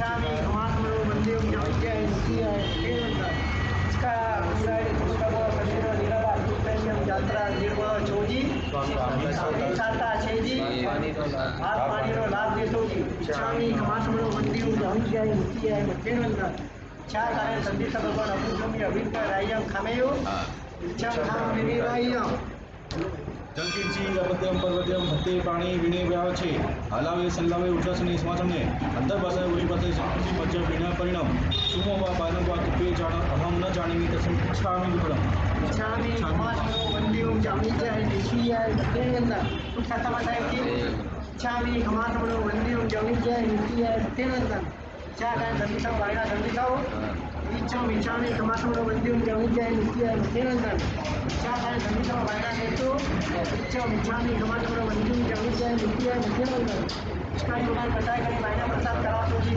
इच्छामि खमात्मनो वंदे विद्याय नित्याय नित्यानंद इसका पूरा पुस्तक शरीर निरवा उत्तम यात्रा निर्वाह छोजी साता छेजी हाथ पानीनो लाभ देसोजी इच्छामि खमात्मनो वंदे विद्याय नित्याय नित्यानंद इच्छा कारण संदेश भगवान अभिक्रमी अभिक्त रायम खामेयो इच्छा खाम विनिरायम જંકીચી અપત્યમ પર્વત્યમ ભત્તે પાણી વીણે વ્યાવ છે હલાવે સલ્લાવે ઉઠાસને સ્વાસને અંદર પાસે ઉલી પાસે સંકૃતિ મજ્જ વિના પરિણામ સુમો વા બાનો વા તુપે જાણ અહમ ન જાણીમી તસમ ઇચ્છામિ વિફલમ इच्छामि खमात्मनो वंदे विद्याय नित्याय नित्यानंद साता साहेब की इच्छामि खमात्मनो वंदे विद्याय नित्याय नित्यानंद इच्छा कारण संदेश वायना संदेशाओ इच्छामि खमात्मनो वंदे विद्याय नित्याय नित्यानंद इच्छा कारण संदेश वायना देतो इच्छामि खमात्मनो वंदे विद्याय नित्याय नित्यानंद इसका योगान बताया करें वायना प्रसाद करा तो जी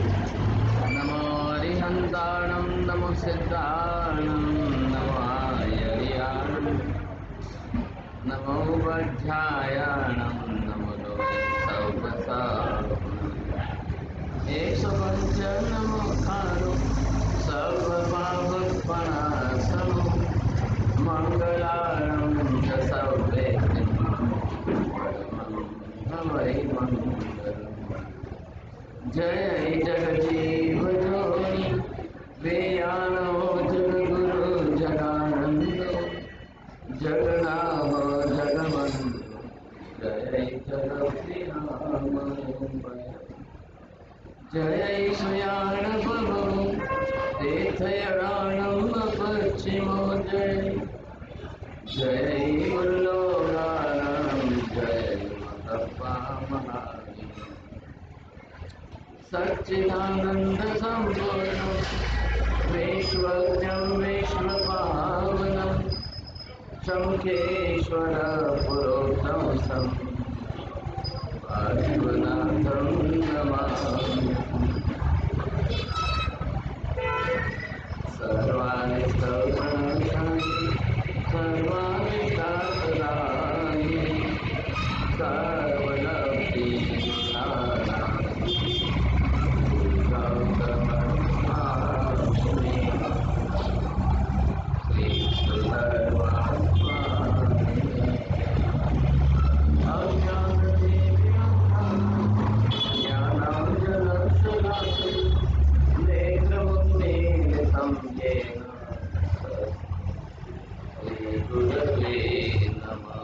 नमो हरिहंताणं नमो सिद्धाणं नमो आयर्याणं नमो बध्यायाणं नमो एक पंच नमो खारो सर्वपापपणासनो मंगलाणं च सर्वे हवै मंगलम् जय जगजीव जोनि वेयानो जगगुरु जगानंदो जगनाहो जगवंदो जय जगप्रियामय जय सुयाण भवो तीर्थयाणं पश्चिमो जय जय उल्लोगानं जय मतपामहानि सच्चिदानंद संपूर्ण वैश्वर्यं वैश्वपावनं शंखेश्वर पुरोक्तमसं पार्श्वनाथं नमामि सर्वाणि स्तवनानि सर्वाणि शास्त्राणि सर्वलब्धिदानानि गुरवे नमः।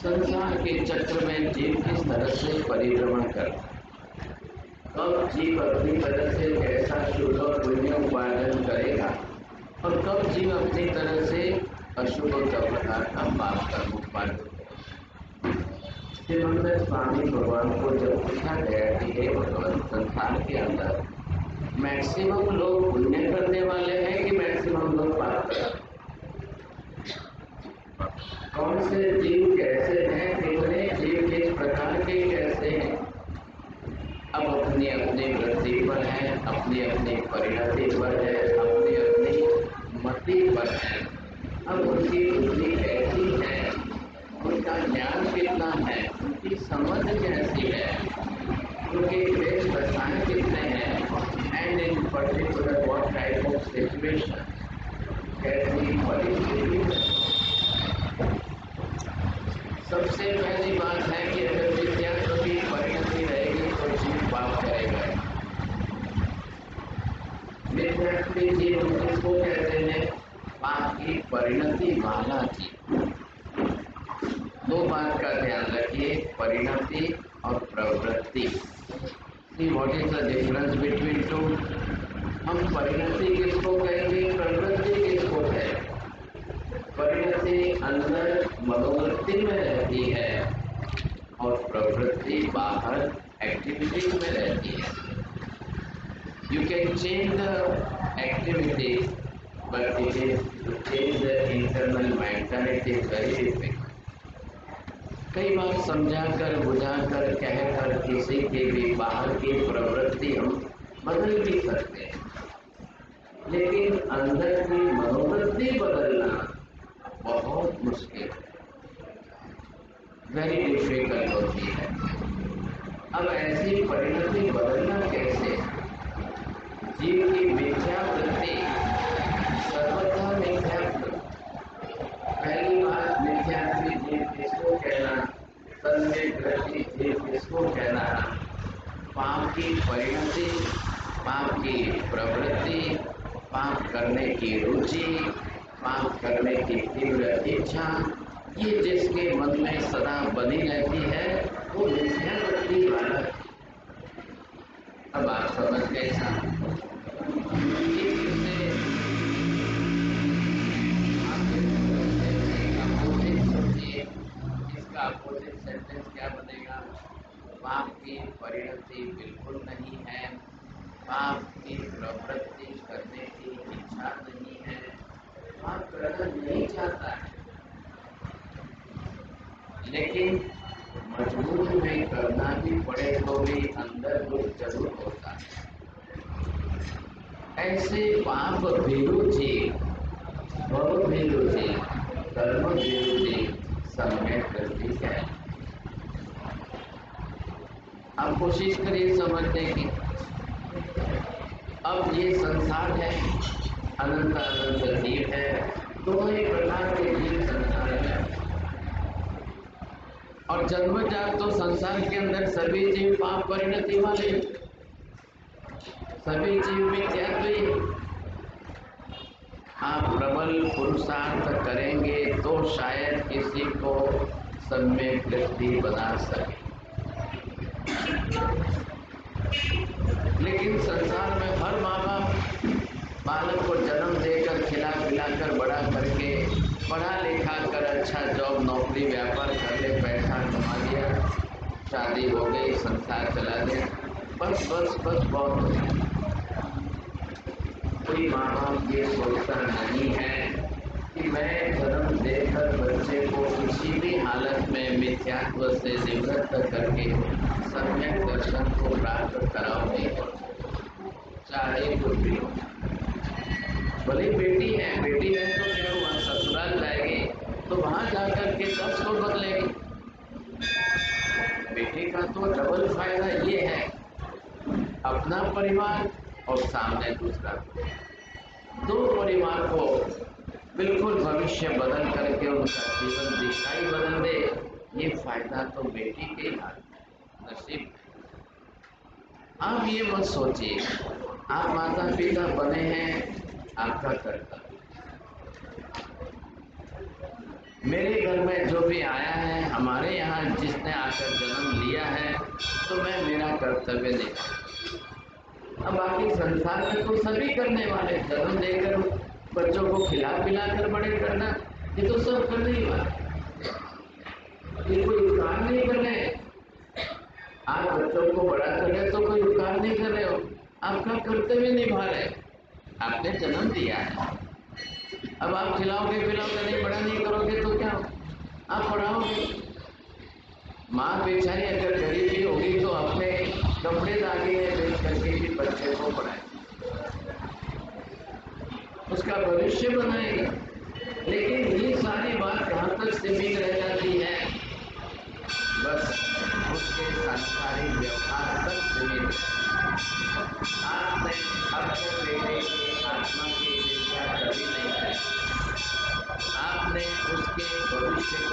संसार के चक्र में जीव किस तरह से परिभ्रमण करता है, कब जीव अपनी तरह से कैसा शुभ और पुण्य उपार्जन करेगा और कब जीव अपनी तरह से अशुभ प्रकार का पाप कर्म उपार्जन करेगा। स्वामी भगवान को जब पूछा गया कि हे भगवान, संसार के अंदर मैक्सिमम लोग पुण्य करने वाले हैं कि मैक्सिमम लोग पाप करते हैं? कौन से जीव कैसे हैं, कितने जीव किस प्रकार के कैसे हैं, अब अपनी अपनी वृत्ति पर है, अपनी अपनी परिणति पर है, अपनी अपनी मति पर है। अब उनकी बुद्धि कैसी है, उनका ज्ञान कितना है, उनकी समझ कैसी है, उनके वेश दशाएं कितने हैं, and in particular what type situation, कैसी परिस्थिति है। सबसे पहली बात है कि अगर मिथ्यात्व की परिणति रहेगी तो जीव पाप करेगा। मिथ्यात्व जीव किसको कहते हैं? पाप की परिणति वाला जीव। दो बात का ध्यान रखिए, परिणति और प्रवृत्ति। See what is the difference between two? हम परिणति किसको कहेंगे, प्रवृत्ति किसको कहेंगे? परिणति अंदर मनोवृत्ति में रहती है और प्रवृत्ति बाहर एक्टिविटीज में रहती है। You can change the activity, but it is to change the internal mentality is very difficult. कई बार समझाकर, बुझाकर, कहकर किसी के भी बाहर की प्रवृत्ति हम बदल भी सकते हैं, लेकिन अंदर की मनोवृत्ति बदलना बहुत मुश्किल है, वेरी डिफिकल्ट होती है। अब ऐसी परिणति बदलना कैसे? जीव की मिथ्यावृत्ति सर्वथा मिथ्यात्व। पहली बात, मिथ्यात्वी जीव किसको कहना, तन्मेवृत्ति जीव किसको कहना? पाप की परिणति, पाप की प्रवृत्ति, पाप करने की रुचि, पाप करने की तीव्र इच्छा, ये जिसके मन में सदा बनी रहती है वो मिथ्यावृत्ति वाला। अब आप समझ गए साहब, इसका अपोजिट सेंटेंस क्या बनेगा? पाप की परिणति बिल्कुल नहीं है, पाप की प्रवृत्ति करने की इच्छा नहीं है, पाप करना नहीं चाहता है, लेकिन मजबूर में करना भी पड़े तो भी अंदर दुख जरूर होता है। ऐसे पाप विरोधी, भव विरोधी, कर्म विरोधी सम्यक दृष्टि है। आप कोशिश करिए समझने की। अब ये संसार है, अनंत अनंत जीव है, दोनों ही प्रकार के जीव संसार में, और जन्मजात तो संसार के अंदर सभी जीव पाप परिणति वाले, सभी जीव मिथ्यात्वी। आप प्रबल पुरुषार्थ करेंगे तो शायद किसी को सम्यक दृष्टि बना सके, लेकिन संसार में हर माँ बाप बालक को जन्म देकर, खिला पिलाकर, बड़ा करके, पढ़ा लिखा कर अच्छा जॉब, नौकरी, व्यापार कर ले, पैसा कमा लिया, शादी हो गई, संसार चला गया, बस बस बस बहुत हो गया। कोई माँ बाप ये सोचता नहीं है कि मैं जन्म देकर बच्चे को किसी भी हालत में मिथ्यात्व से निवृत्त करके सम्यक दर्शन को प्राप्त कराऊंगी, चाहे कुछ भी हो। भले बेटी है तो क्या हुआ, ससुराल जाएगी तो वहां जाकर के 10 को बदलेगी। बेटी का तो डबल फायदा ये है, अपना परिवार और सामने दूसरा, दो परिवार को बिल्कुल भविष्य बदल करके उनका जीवन दिशा ही बदल दे, ये फायदा तो बेटी के हाथ नसीब। आप ये मत सोचिए, आप माता पिता बने हैं, आपका कर्तव्य। मेरे घर में जो भी आया है, हमारे यहाँ जिसने आकर जन्म लिया है, तो मैं मेरा कर्तव्य निभाऊं। अब बाकी संसार में तो सभी करने वाले, जन्म देकर बच्चों को खिला पिला कर बड़े करना, ये तो सब करने ही वाले, ये कोई उपकार नहीं कर रहे। आप बच्चों को बड़ा कर रहे तो कोई उपकार नहीं कर रहे हो, आपका कर्तव्य निभा रहे। आपने जन्म दिया है, अब आप खिलाओगे पिलाओगे नहीं, बड़ा नहीं करोगे तो क्या आप पढ़ाओगे? माँ बेचारी अगर गरीबी होगी तो अपने कपड़े दागिने बेच करके भी बच्चे को पढ़ाए, उसका भविष्य बनाएगा। लेकिन ये सारी बात कहाँ तक सीमित रह जाती है? बस उसके सांसारिक व्यवहार तक सीमित। आपने अपने बेटे की आत्मा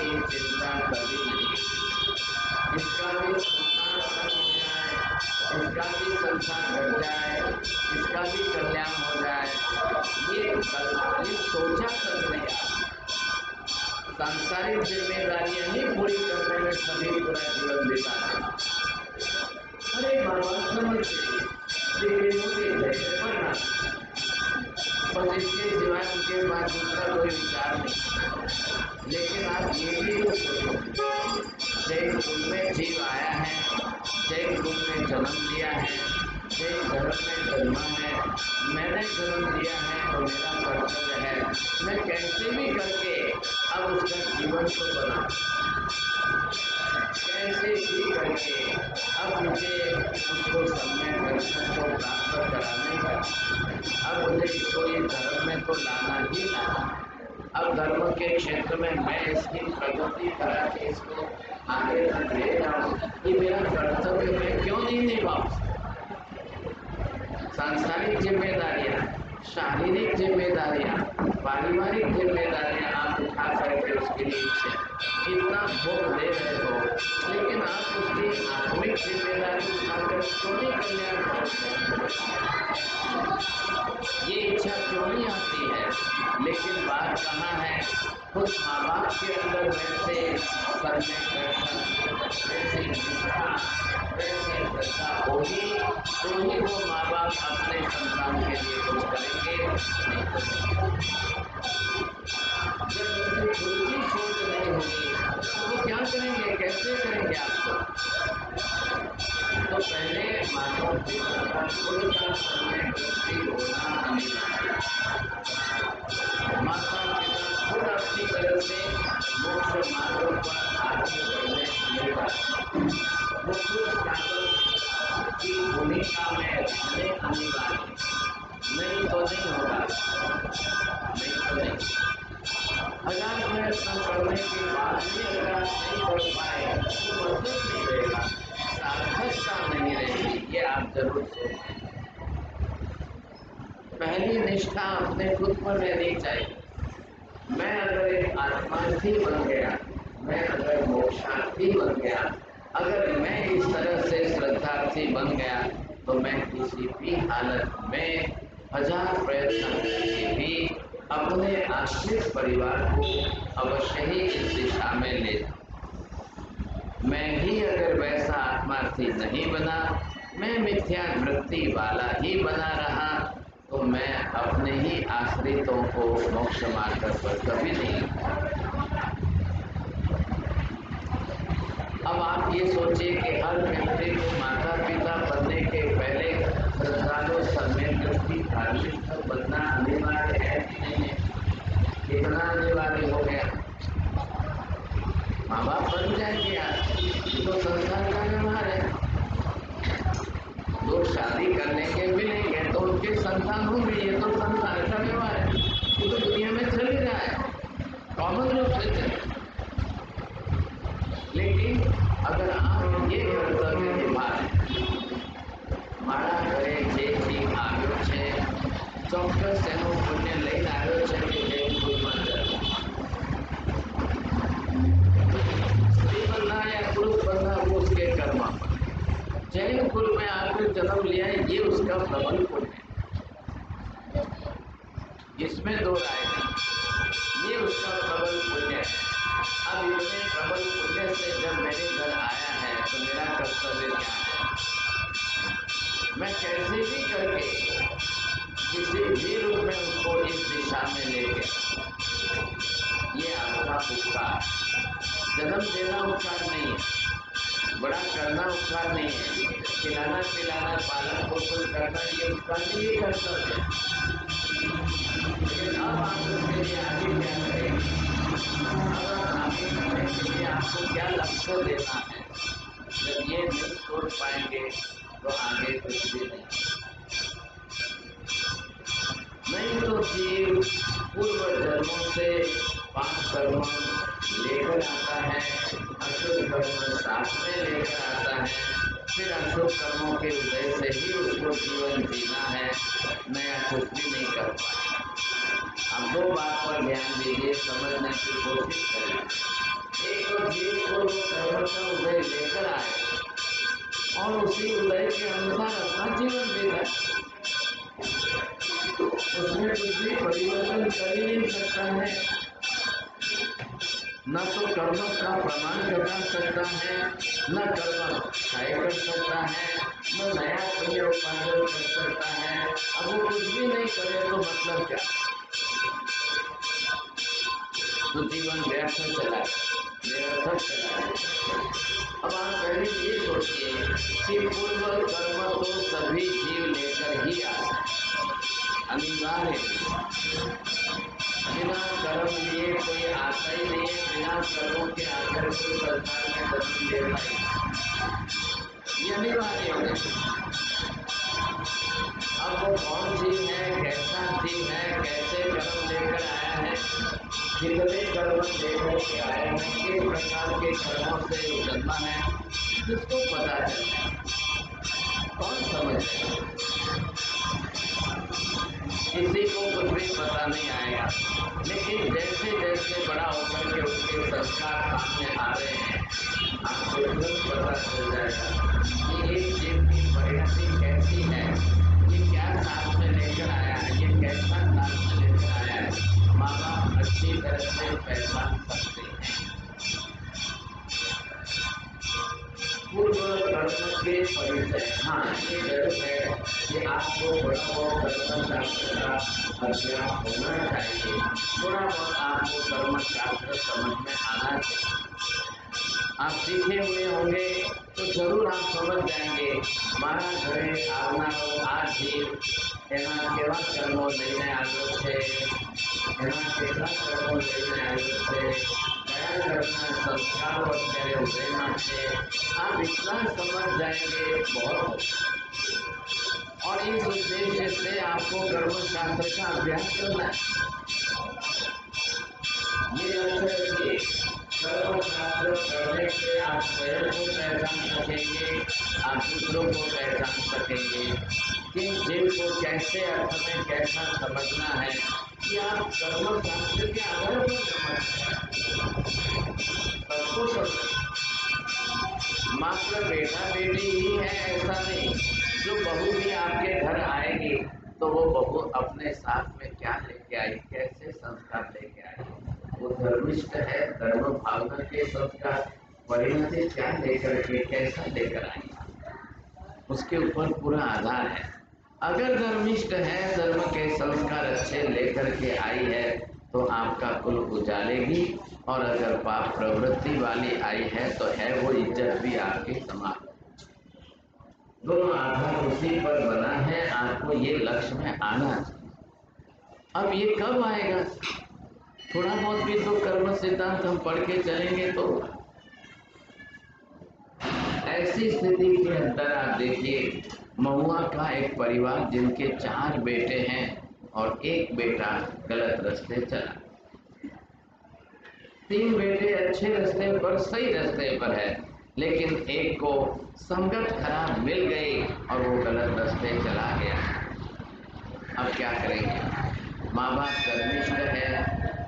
की चिंता कभी नहीं। इसका भी संसार खत्म हो जाए, इसका भी संसार घट जाए, इसका भी कल्याण हो जाए, ये सोचा तक नहीं आता। सांसारिक जिम्मेदारियां ही पूरी करने में सभी पूरा जीवन बिता देते। अरे बाबा समझते पढ़ना, बस इसके सिवाय उनके पास दूसरा कोई विचार नहीं। लेकिन आप ये भी तो सोचो, जय कुल में जीव आया है, जय कुल में जन्म लिया है, जय धर्म में जन्मा है, मैंने जन्म लिया है तो मेरा कर्तव्य है, मैं कैसे भी करके अब उसका जीवन तो बना, कैसे भी करके अब मुझे उसको सम्यक दर्शन को प्राप्त कराने का, अब मुझे इसको ये धर्म में तो लाना ही लाना। अब धर्म के क्षेत्र में मैं इसकी प्रगति करा के इसको आगे तक ले जाऊं, ये मेरा कर्तव्य मैं क्यों नहीं निभाऊं? सांसारिक जिम्मेदारियां, शारीरिक जिम्मेदारियां, पारिवारिक जिम्मेदारियां आप उठा करके उसके लिए इतना भोग दे रहे हो, लेकिन आप उसकी आत्मिक जिम्मेदारी उठाकर क्यों नहीं कल्याण करते? ये इच्छा क्यों नहीं आती है? लेकिन बात कहाँ है? खुद माँ बाप के अंदर वैसे सम्यक दर्शन, वैसी निष्ठा, वैसी श्रद्धा होगी तो ही वो माँ बाप अपने संतान के लिए कुछ करेंगे, नहीं तो जब उनकी खुद की सोच नहीं होगी तो वो क्या करेंगे, कैसे करेंगे आपको? तो पहले माता पिता का खुद का सम्यक दृष्टि होना अनिवार्य। माता पिता खुद अपनी तरफ से मोक्ष मार्ग पर आगे बढ़ने अनिवार्य, वो खुद साधक की भूमिका में रहने अनिवार्य, नहीं तो नहीं होगा, नहीं तो नहीं। हजार प्रयत्न करने के बाद भी अगर आप नहीं कर पाए तो मतलब नहीं रहेगा, सार्थकता नहीं रहेगी, ये आप जरूर सोचें। पहली निष्ठा अपने खुद पर रहनी चाहिए। मैं अगर एक आत्मार्थी बन गया, मैं अगर मोक्षार्थी बन गया, अगर मैं इस तरह से श्रद्धार्थी बन गया तो मैं किसी भी हालत में हजार प्रयत्न करके भी अपने आश्रित परिवार को अवश्य ही इस दिशा में ले जाऊं। मैं ही अगर वैसा आत्मार्थी नहीं बना, मैं मिथ्या वृत्ति वाला ही बना रहा, तो मैं अपने ही आश्रितों को मोक्ष मार्ग पर कभी नहीं। अब आप ये सोचिए कि हर व्यक्ति को माता पिता बनने के पहले श्रद्धालु सम्यक दृष्टि धार्मिक बनना अनिवार्य है कि नहीं है? कितना अनिवार्य हो गया? माँ बाप बन जाएंगे यार, तो संसार का व्यवहार है। लोग शादी कर लेंगे, मिलेंगे तो उनके संतान होंगे, ये तो संसार का व्यवहार है, ये तो दुनिया में चल ही रहा है, कॉमन रूप से चल। लेकिन अगर आप ये कर्तव्य निभाएं, મારા ઘરે જે જીવ આવ્યો છે ચોક્કસ એનું પુણ્ય લઈને આવ્યો છે કે જૈન કુળમાં જન્મ, स्त्री बनना या पुरुष बनना वो उसके कर्म पर। जैन कुल में आकर जन्म लिया है ये उसका प्रबल पुण्य है, इसमें दो राय नहीं, ये उसका प्रबल पुण्य है। अब इतने प्रबल पुण्य से जब मेरे घर आया है तो मेरा कर्तव्य क्या है? मैं कैसे भी करके किसी भी रूप में उसको इस दिशा में लेके, ये आपका उपकार, जन्म देना उपकार नहीं है, बड़ा करना उपकार नहीं है, खिलाना पिलाना पालन पोषण करना ये उपकार नहीं, ये कर्तव्य है। लेकिन अब आप उसके लिए आगे क्या करेंगे? अब आगे करने के लिए आपको क्या लक्ष्य देना है? जब ये नहीं सोच पाएंगे तो आगे कुछ भी नहीं तो जीव पूर्व जन्मों से पाप कर्म लेकर आता है, अशुभ कर्म साथ में लेकर आता है, फिर अशुभ कर्मों के उदय से ही उसको जीवन जीना है, नया कुछ भी नहीं कर पाएगा। अब दो बात पर ध्यान दीजिए, समझने की कोशिश करिए। एक तो जीव को कर्म का उदय लेकर आए और उसी उदय के अनुसार अपना जीवन जीता है, उसमें कुछ भी परिवर्तन कर ही नहीं सकता है। न तो कर्म का प्रमाण कर सकता है, न कर्म क्षय कर सकता है, न नया पुण्य उपार्जन कर सकता है। अब वो कुछ भी नहीं करे तो मतलब क्या? तो जीवन व्यर्थ चला, निरर्थक चला। अब आप पहले ये सोचिए कि पूर्व कर्म तो सभी जीव लेकर ही आते हैं, अनिवार्य। बिना कर्म लिए कोई आता ही नहीं है, बिना कर्मों के आकर कोई संसार में जन्म लेता ही, ये अनिवार्य है। अब वो कौन जीव है, कैसा जीव है, कैसे कर्म लेकर आया है, कितने कर्म लेकर के आया है, किस प्रकार के कर्मों से जन्मा है, किसको पता चलता है? कौन समझे? किसी को कुछ भी पता नहीं आएगा। लेकिन जैसे जैसे बड़ा होकर के उसके संस्कार सामने आ रहे हैं, आपको तुरंत पता चल जाएगा कि एक जीव की परिणति कैसी है, ये क्या साथ में लेकर आया है, ये कैसा साथ में लेकर आया है। माँ बाप अच्छी तरह से पहचान सकते हैं। पूर्व कर्म के परिचय, हाँ ये जरूर है कि आपको थोड़ा बहुत कर्म शास्त्र का अध्ययन होना चाहिए, थोड़ा बहुत आपको कर्म शास्त्र समझ में आना चाहिए। आप सीखे हुए होंगे तो जरूर आप समझ जाएंगे मारा घरे आवनारो आ जीव એના કેવા કર્મો લઈને આવ્યો છે, એના કેટલા કર્મો લઈને આવ્યો છે, કયા ઘરના સંસ્કારો અત્યારે ઉદયમાં છે, आप इतना समझ जाएंगे बहुत। और इस उद्देश्य से आपको कर्म शास्त्र का अभ्यास करना है। ये लक्ष्य रखिए, कर्म शास्त्र करने से आप स्वयं को पहचान सकेंगे, आप दूसरों को पहचान सकेंगे कि जीव को कैसे अर्थ में कैसा समझना है, कि आप कर्म शास्त्र के आधार पर सबको समझ। मात्र बेटा बेटी ही है ऐसा नहीं, जो बहू भी आपके घर आएगी तो वो बहू अपने साथ में क्या लेके आई, कैसे संस्कार लेके आई, वो धर्मिष्ठ है, धर्म भावना के संस्कार, परिणति क्या लेकर के कैसा लेकर आई, उसके ऊपर पूरा आधार है। अगर धर्मिष्ठ है, धर्म के संस्कार अच्छे लेकर के आई है तो आपका कुल उजालेगी, और अगर पाप प्रवृत्ति वाली आई है तो है वो इज्जत भी आपकी समाप्त। दोनों आधार उसी पर बना है, आपको ये लक्ष्य में आना चाहिए। अब ये कब आएगा? थोड़ा बहुत भी तो कर्म सिद्धांत हम पढ़ के चलेंगे तो। ऐसी स्थिति के अंदर आप देखिए, महुआ का एक परिवार जिनके 4 बेटे हैं और एक बेटा गलत रास्ते चला। 3 बेटे अच्छे रास्ते पर, सही रास्ते पर है, लेकिन एक को संगत खराब मिल गई और वो गलत रास्ते चला गया। अब क्या करेंगे? माँ बाप धर्मिष्ठ है,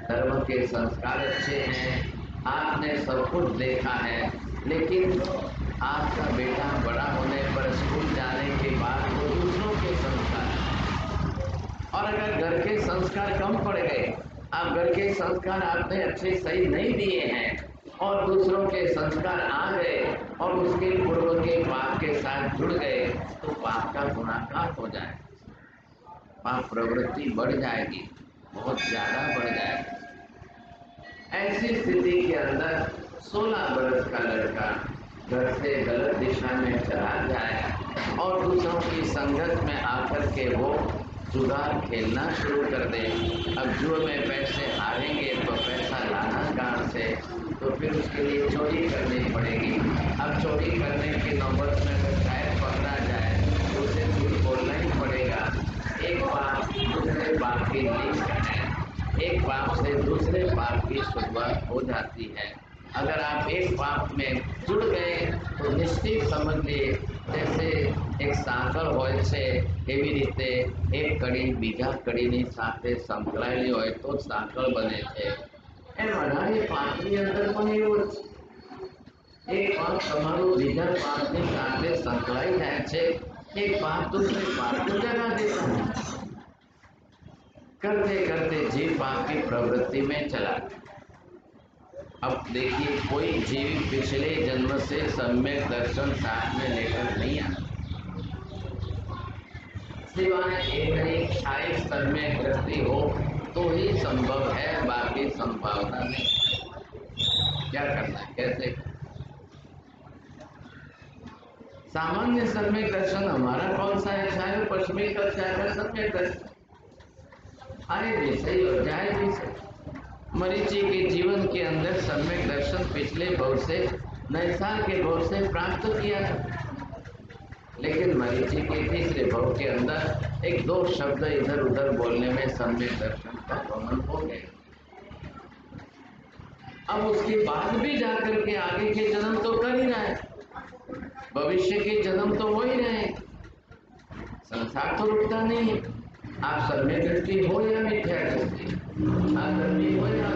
धर्म के संस्कार अच्छे हैं, आपने सब कुछ देखा है, लेकिन आपका बेटा बड़ा होने पर स्कूल जाने के बाद वो दूसरों के संस्कार, और अगर घर के संस्कार कम पड़ गए, आप घर के संस्कार आपने अच्छे सही नहीं दिए हैं और दूसरों के संस्कार आ गए और उसके पूर्व के पाप के साथ जुड़ गए, तो पाप का गुणाकार हो जाएगा, पाप प्रवृत्ति बढ़ जाएगी, बहुत ज्यादा बढ़ जाएगी। ऐसी स्थिति के अंदर 16 वर्ष का लड़का घर से गलत दिशा में चला जाए और दूसरों की संगत में आकर के वो जुगार खेलना शुरू कर दे। अब जुए में पैसे हारेंगे तो पैसा लाना कहाँ से, तो फिर उसके लिए चोरी करनी पड़ेगी। अब चोरी करने की नौबत में अगर शायद पकड़ा जाए तो उसे झूठ बोलना ही पड़ेगा। एक पाप दूसरे पाप की लिंक है, एक पाप से दूसरे पाप की शुरुआत हो जाती है। अगर आप एक पाप में जुड़ गए तो निश्चित समझ लिए जैसे एक સાંકળ હોય છે એવી રીતે એક કડી બીજા કડીની સાથે સંકળાયેલી હોય તો સાંકળ બને છે। એમ 18 અંદર પણ એવું જ એક પાંચ તમારું બીજા પાંચની સાથે સંકળાઈ જાય છે, एक बात दूसरे बात को जगा देता है। करते करते जीव आपकी प्रवृत्ति में चला। अब देखिए, कोई जीव पिछले जन्म से सम्यक दर्शन साथ में लेकर नहीं आया, सिवाय एक शायद सम्यक दृष्टि हो तो ही संभव है, बाकी संभावना नहीं। क्या करना है, कैसे? सामान्य सम्यक दर्शन हमारा कौन सा है? चाहे पश्चिमी का, चाहे सम्यक दर्शन, आए भी सही और जाए भी सही। मरीचि के जीवन के अंदर सम्यक दर्शन पिछले भव से, नैसाल के भव से प्राप्त किया था, लेकिन मरीचि के तीसरे भव के अंदर एक दो शब्द इधर उधर बोलने में सम्यक दर्शन का गमन हो गया। अब उसके बाद भी जाकर के आगे के जन्म तो कर ही रहा है, भविष्य के जन्म तो हो ही रहे, संसार तो रुकता नहीं है। आप सम्यक दृष्टि हो या मिथ्या दृष्टि, आदमी हो या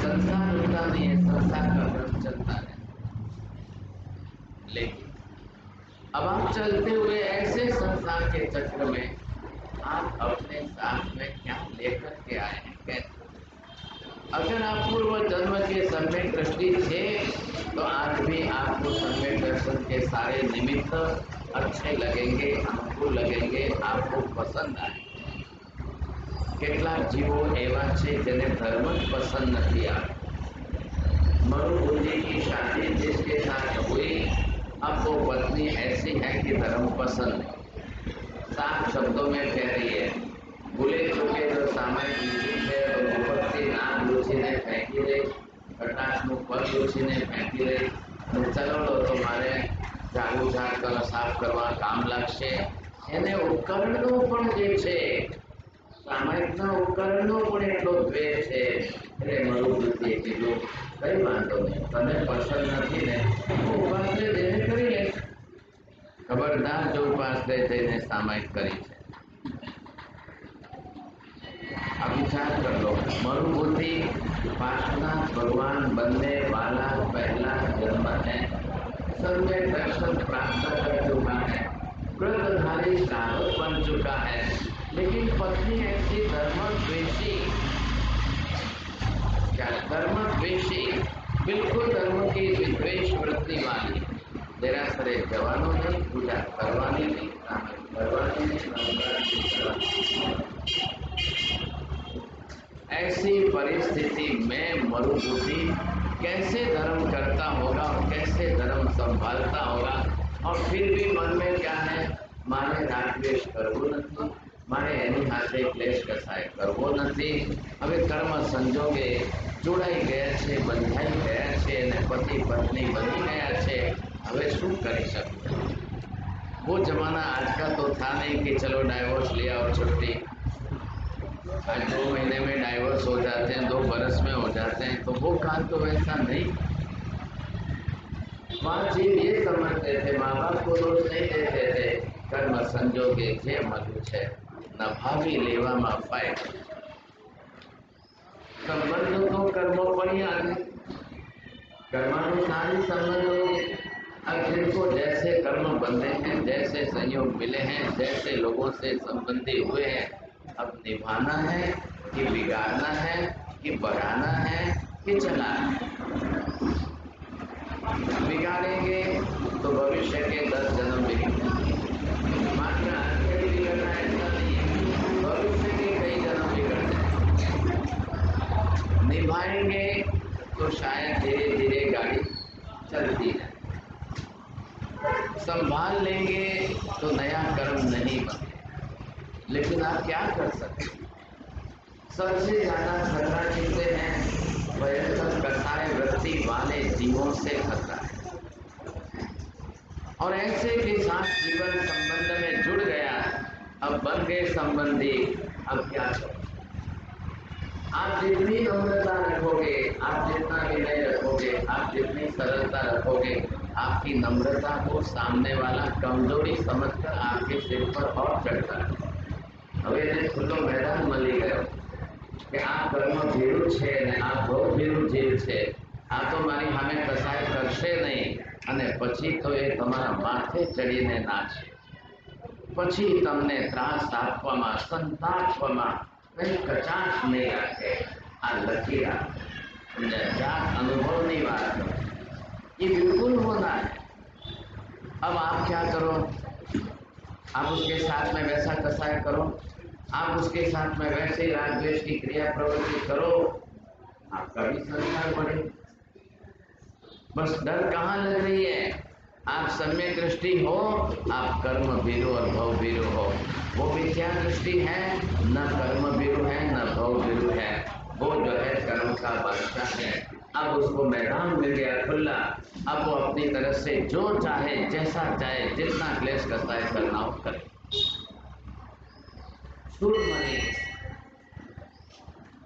संसार रुकता नहीं है, संसार का क्रम चलता है। लेकिन अब आप चलते हुए ऐसे संसार के चक्र में आप अपने साथ में क्या लेकर के आए हैं, कैसे? अगर आप पूर्व जन्म के सम्यक दृष्टि थे तो आज भी आपको सम्यक दर्शन के सारे निमित्त अच्छे लगेंगे, अनुकूल लगेंगे, आपको पसंद आए। કેટલાક જીવો એવા છે જેને ધર્મ જ પસંદ નથી આવતો। मरुभूमि की शादी जिसके साथ हुई, अब वो पत्नी ऐसी है कि धर्म पसंद है, साफ शब्दों में कह रही है, भूले चुके जो सामायिक नीति है तो मुपत्ति नाम लूची ने फेंकी रही, कटाक्ष નું પગ લૂછીને ફેંકી રહી, ચલો તો મારે જાગું ઝાડ સાફ કરવા કામ લાગશે। એને ઉપકરણનો પણ જે છે, સામાયિકના ઉપકરણનો પણ એટલો દ્વેષ છે, એટલે મરુભૂતિએ કીધું કઈ વાંધો નહીં, તને પસંદ નથી ને તો ઉપાશ્રય જઈને કરી લે। ખબરદાર જો ઉપાશ્રય જઈને સામાયિક કરી છે। अब विचार कर लो, मरुभूति पार्श्वनाथ भगवान बनने वाला पहला जन्म है, सम्यक दर्शन प्राप्त कर चुका है, व्रतधारी श्रावक बन चुका है, लेकिन पत्नी ऐसी धर्मद्वेषी, क्या धर्मद्वेषी, बिल्कुल धर्म की विद्वेष वृत्ति वाली, तेरा सरे जवानों ने पूजा करवानी नहीं, करवानी नहीं। ऐसी परिस्थिति में मरुभूति कैसे धर्म करता होगा और कैसे धर्म संभालता होगा, और फिर भी मन में क्या है, मारे राग द्वेष करवो नहीं, मारे एनी हाथे क्लेश कसाय करवो नहीं। હવે કર્મ સંજોગે જોડાઈ ગયા છે, બંધાઈ ગયા છે અને પતિ પત્ની બની ગયા છે, હવે શું કરી શકે? वो जमाना आज का तो था नहीं कि चलो डाइवोर्स लिया और छुट्टी। आज 2 महीने में डाइवोर्स हो जाते हैं, 2 बरस में हो जाते हैं, तो वो काल तो वैसा नहीं। वहाँ जीव ये समझते थे, माँ बाप को दोष नहीं देते थे, कर्म संजोगे जे मधु छे नभावी लेवामां फायदो। संबंध तो कर्मों पर ही आगे, कर्मानुसार ही संबंध होंगे। अब जिनको जैसे कर्म बंधे हैं, जैसे संयोग मिले हैं, जैसे लोगों से संबंधी हुए हैं, अब निभाना है कि बिगाड़ना है कि बढ़ाना है कि चलाना है। बिगाड़ेंगे तो भविष्य के 10 जन्म बिगड़ेंगे, मात्र आज के बिगड़ना ऐसा नहीं है, भविष्य के कई जन्म बिगड़ जाएंगे। निभाएंगे तो शायद धीरे धीरे गाड़ी चलती है, संभाल लेंगे तो नया कर्म नहीं बने। लेकिन आप क्या कर सकते? सबसे ज्यादा खतरा किससे है? भयंकर कसाय वृत्ति वाले जीवों से खतरा है, और ऐसे के साथ जीवन संबंध में जुड़ गया, अब बन गए संबंधी, अब क्या करें? आप जितनी नम्रता रखोगे, आप जितना विनय रखोगे, आप जितनी सरलता रखोगे, आपकी नम्रता को सामने वाला कमजोरी समझकर आपके सिर पर और चढ़ता है। હવે એને ખુલ્લો મેદાન મળી ગયો, કે આ કર્મ ભેરું છે ને આ ભવ ભેરું જીવ છે, આ તો મારી સામે કસાય કરશે નહીં અને પછી તો એ તમારા માથે ચડીને નાચશે, પછી તમને ત્રાસ આપવામાં સંતાપવામાં કઈ કચાશ નહીં રાખે। આ લખીરા जात अनुभव नहीं बात ये बिल्कुल होना है। अब आप क्या करो, आप उसके साथ में वैसा कसाय करो, आप उसके साथ में वैसे राग द्वेष की क्रिया प्रवृत्ति करो, आपका भी संस्कार बढ़े। बस डर कहाँ लग रही है? आप सम्यक दृष्टि हो, आप कर्म भीरु और भव भीरु हो। वो मिथ्या दृष्टि है, न कर्म भीरु है न भव भीरु है, वो जो है कर्म का बादशाह है। अब उसको मैदान मिल गया खुला, अब वो अपनी तरफ से जो चाहे जैसा चाहे जितना क्लेश कसाय करना हो करे।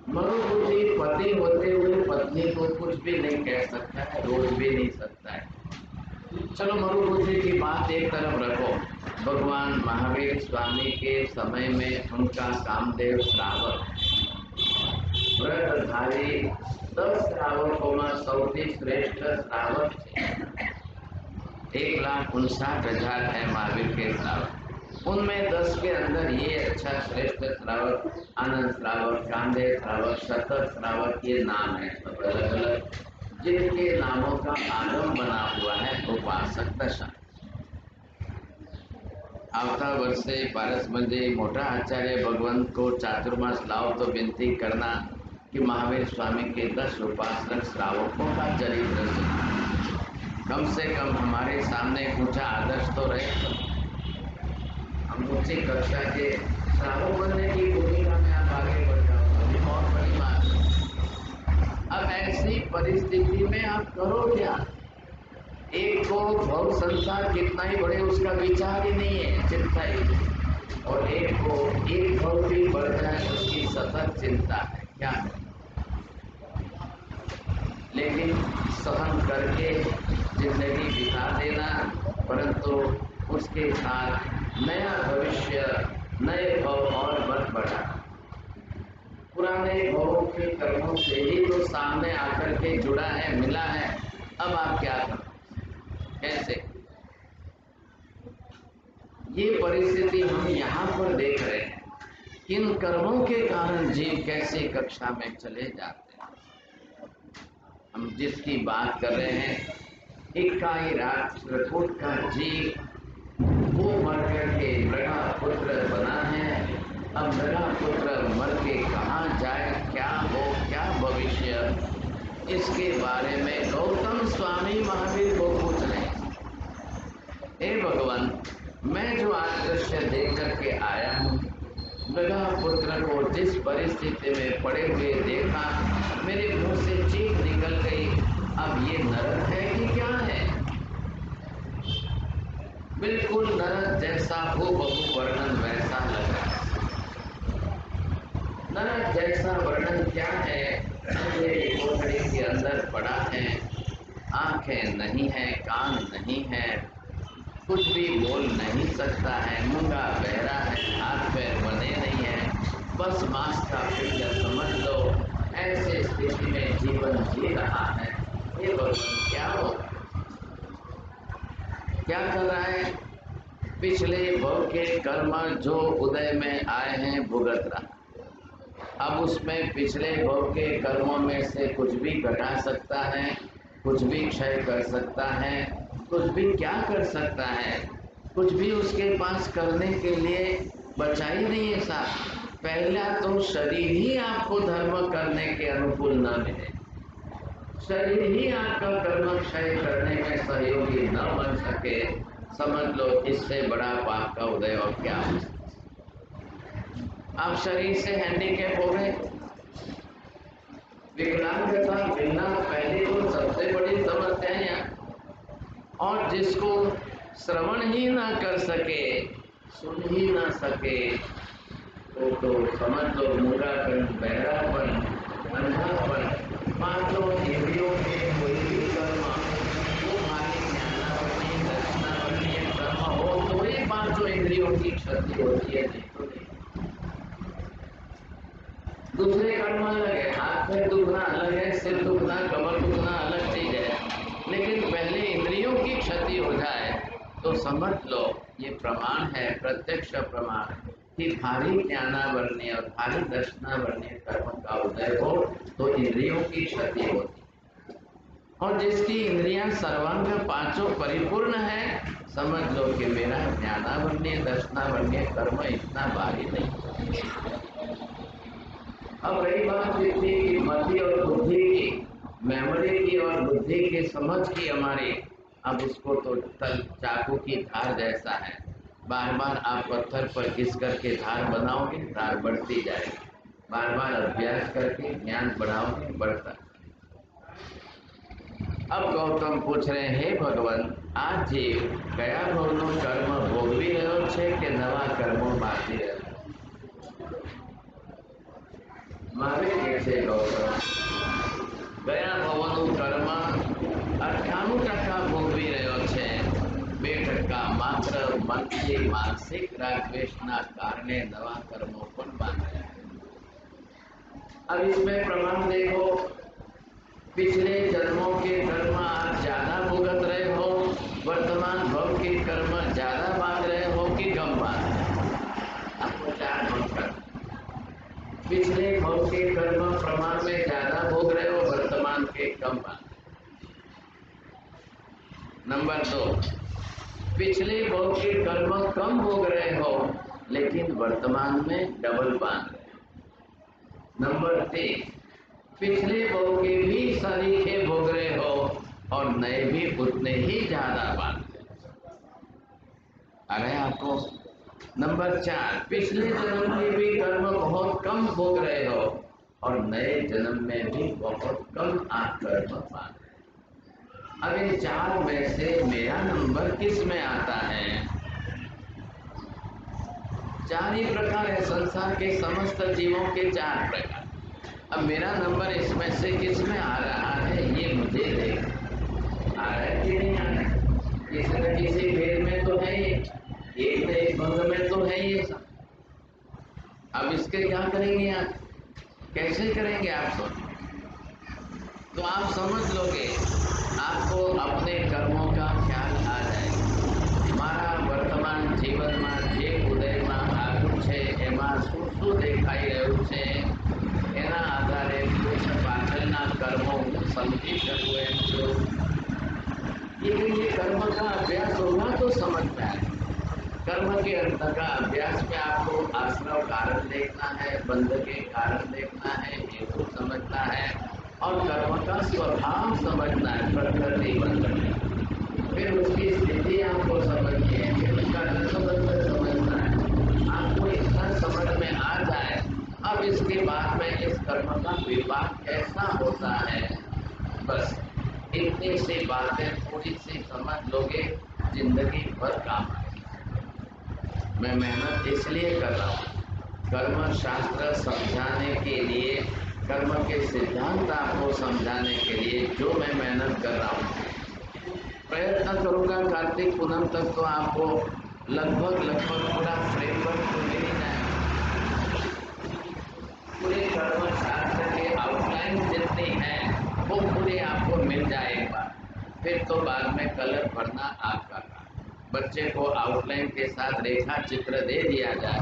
मनुबुद्धि पति होते हुए पत्नी को कुछ भी नहीं कह सकता है, रोज भी नहीं सकता है। चलो मनुबुद्धि की बात एक तरफ रखो। भगवान महावीर स्वामी के समय में उनका कामदेव श्रावक व्रतधारी 10 श्रावकों में सौથી श्रेष्ठ श्रावक 1,59,000 है महावीर के श्रावक। उनमें 10 के अंदर ये अच्छा श्रेष्ठ श्रावक, आनंद श्रावक, कामदेव श्रावक, शतर श्रावक, ये नाम है सब अलग अलग, जिनके नामों का आगम बना हुआ है उपासक दशा। આવતા વર્ષે પારસમલજી મોટા આચાર્ય ભગવંત को चातुर्मास लाओ तो विनती करना कि महावीर स्वामी के 10 उपासक श्रावकों का चरित्र से कम हमारे सामने ऊंचा आदर्श तो रहे। हम ऊंची कक्षा के श्रावक बनने की भूमिका में आप आगे बढ़ जाओ, अभी बहुत बड़ी बात है। अब ऐसी परिस्थिति में आप करो क्या? एक को भव संसार कितना ही बढ़े उसका विचार ही नहीं है, चिंता ही, और एक को एक भव भी बढ़ जाए उसकी सतत चिंता है क्या है? लेकिन सहन करके जिंदगी बिता देना, परंतु उसके साथ नया भविष्य, नए भव और मत बढ़ा। पुराने भवों के कर्मों से ही तो सामने आकर के जुड़ा है, मिला है। अब आप क्या करो, कैसे? ये परिस्थिति हम यहाँ पर देख रहे हैं, किन कर्मों के कारण जीव कैसे कक्षा में चले जाते हैं। हम जिसकी बात कर रहे हैं, इक्काई राष्ट्रकूट का जीव वो मर करके मृगा पुत्र बना है। अब मृगा पुत्र मर के कहाँ जाए, क्या हो, क्या भविष्य, इसके बारे में गौतम स्वामी महावीर को पूछ रहे हैं। हे भगवान, मैं जो आज दृश्य देख करके आया हूँ, मृगा पुत्र को जिस परिस्थिति में पड़े हुए देखा, मेरे मुंह से चीख निकल गई। अब ये नरक है कि क्या है? बिल्कुल नरक जैसा हो बहु वर्णन वैसा लगा। नरक जैसा वर्णन क्या है? कोठरी के अंदर पड़ा है, आंखें नहीं है, कान नहीं है, कुछ भी बोल नहीं सकता है, मूंगा बहरा है, हाथ पैर बने नहीं है, बस मांस का पिंड समझ लो। ऐसे स्थिति में जीवन जी रहा है। ये भगवान क्या हो, क्या कर रहा है? पिछले भव के कर्म जो उदय में आए हैं भुगत रहा। अब उसमें पिछले भव के कर्मों में से कुछ भी घटा सकता है, कुछ भी क्षय कर सकता है, कुछ भी क्या कर सकता है, कुछ भी उसके पास करने के लिए बचा ही नहीं है साहब। पहला तो शरीर ही आपको धर्म करने के अनुकूल न मिले, शरीर ही आपका कर्म क्षय करने में सहयोगी न बन सके, समझ लो इससे बड़ा पाप का उदय और क्या हो सकता। आप शरीर से हैंडीकैप हो गए, विकलांगता मिलना पहले तो सबसे बड़ी समस्या है यहाँ। और जिसको श्रवण ही ना कर सके, सुन ही ना सके, तो समझ लो मूंगापन, बहरापन, अंधापन, पांचों इंद्रियों के कोई भी कर्म वो भारी ज्ञानावनी दर्शनावनी कर्म हो तो ही पांचों इंद्रियों की क्षति होती है, नहीं तो नहीं। दूसरे कर्म अलग है, हाथ पैर दुखना अलग है, सिर दुखना, कमर दुखना अलग चीज है। लेकिन पहले इंद्रियों की क्षति हो जाए तो समझ लो ये प्रमाण है, प्रत्यक्ष प्रमाण कि भारी ज्ञानावरणीय और भारी दर्शनावरणीय कर्म का उदय हो तो इंद्रियों की क्षति होती। और जिसकी इंद्रियां सर्वांग पांचों परिपूर्ण है, समझ लो कि मेरा ज्ञानावरणीय दर्शनावरणीय कर्म इतना भारी नहीं। अब रही बात बुद्धि की, मति और बुद्धि की, मेमोरी की और बुद्धि की, समझ की हमारी, अब उसको तो तल चाकू की धार जैसा है, बार बार आप पत्थर पर घिस करके धार बनाओगे, धार बढ़ती जाएगी, बार बार अभ्यास करके ज्ञान बढ़ाओगे, बढ़ता। अब गौतम पूछ रहे हैं, हे भगवान, आज जीव गया भवनो कर्म भोगवी रह्यो छे के नवा कर्मो बांधी रह्यो? મારે કે છે ગૌતમ, ગયા ભવનું કર્મ 98% ભોગવી રહ્યો છે, 2% માત્ર મનથી માનસિક રાગદ્વેષના કારણે નવા કર્મો પણ બાંધે। अब इसमें प्रमाण देखो, पिछले जन्मों के कर्म आप ज्यादा भुगत रहे हो, वर्तमान भव के कर्म ज्यादा बांध रहे हो कि कम बांध रहे हो? आपको 4 भव कर, पिछले भव के कर्म प्रमाण में ज्यादा भोग रहे हो, वर्तमान के कम बांध। नंबर 2, पिछले भव के कर्म कम भोग रहे हो लेकिन वर्तमान में डबल बांध रहे हो। नंबर 3, पिछले भव के भी सरीखे भोग रहे हो और नए भी उतने ही ज्यादा बांध रहे हो। अरे आपको। नंबर 4, पिछले जन्म के भी कर्म बहुत कम भोग रहे हो और नए जन्म में भी बहुत कम आप कर्म बांध रहे हो। अब इन 4 में से मेरा नंबर किस में आता है? 4 ही प्रकार है संसार के समस्त जीवों के, 4 प्रकार। अब मेरा नंबर इसमें से किस में आ रहा है ये मुझे देख, आ रहा है कि नहीं आ रहा है? किसी न किसी भेद में तो है ये, एक न एक भंग में तो है ये सब। अब इसके क्या करेंगे आप, कैसे करेंगे आप तो आप समझ लोगे, आपको अपने कर्मों का ख्याल आ जाएगा। हमारा वर्तमान जीवन में जे उदय में આવ્યું છે એમાં શું શું દેખાઈ રહ્યું છે એના આધારે કુછ પાછળના કર્મો હું સમજી શકું એમ છું। ये कर्म का अभ्यास होगा तो समझ में आएगा। कर्म के अंत का अभ्यास में आपको आश्रव कारण देखना है, बंध के कारण देखना है, हेतु समझना है और कर्म का स्वभाव समझना है, प्रकृति बंध में। फिर उसकी स्थिति आपको समझनी है, फिर उसका रसबंध समझना है। आपको इतना समझ में आ जाए, अब इसके बाद में इस कर्म का विपाक कैसा होता है, बस इतनी सी बातें थोड़ी सी समझ लोगे, जिंदगी भर काम। मैं मेहनत इसलिए कर रहा हूँ, कर्म शास्त्र समझाने के लिए, कर्म के सिद्धांत आपको समझाने के लिए जो मैं मेहनत कर रहा हूँ, प्रयत्न करूँगा कार्तिक पूनम तक तो आपको लगभग पूरा फ्रेमवर्क तो मिल ही जाएगा। पूरे कर्म शास्त्र के आउटलाइन जितनी है वो पूरी आपको मिल जाए एक बार, फिर तो बाद में कलर भरना आपका काम। बच्चे को आउटलाइन के साथ रेखा चित्र दे दिया जाए,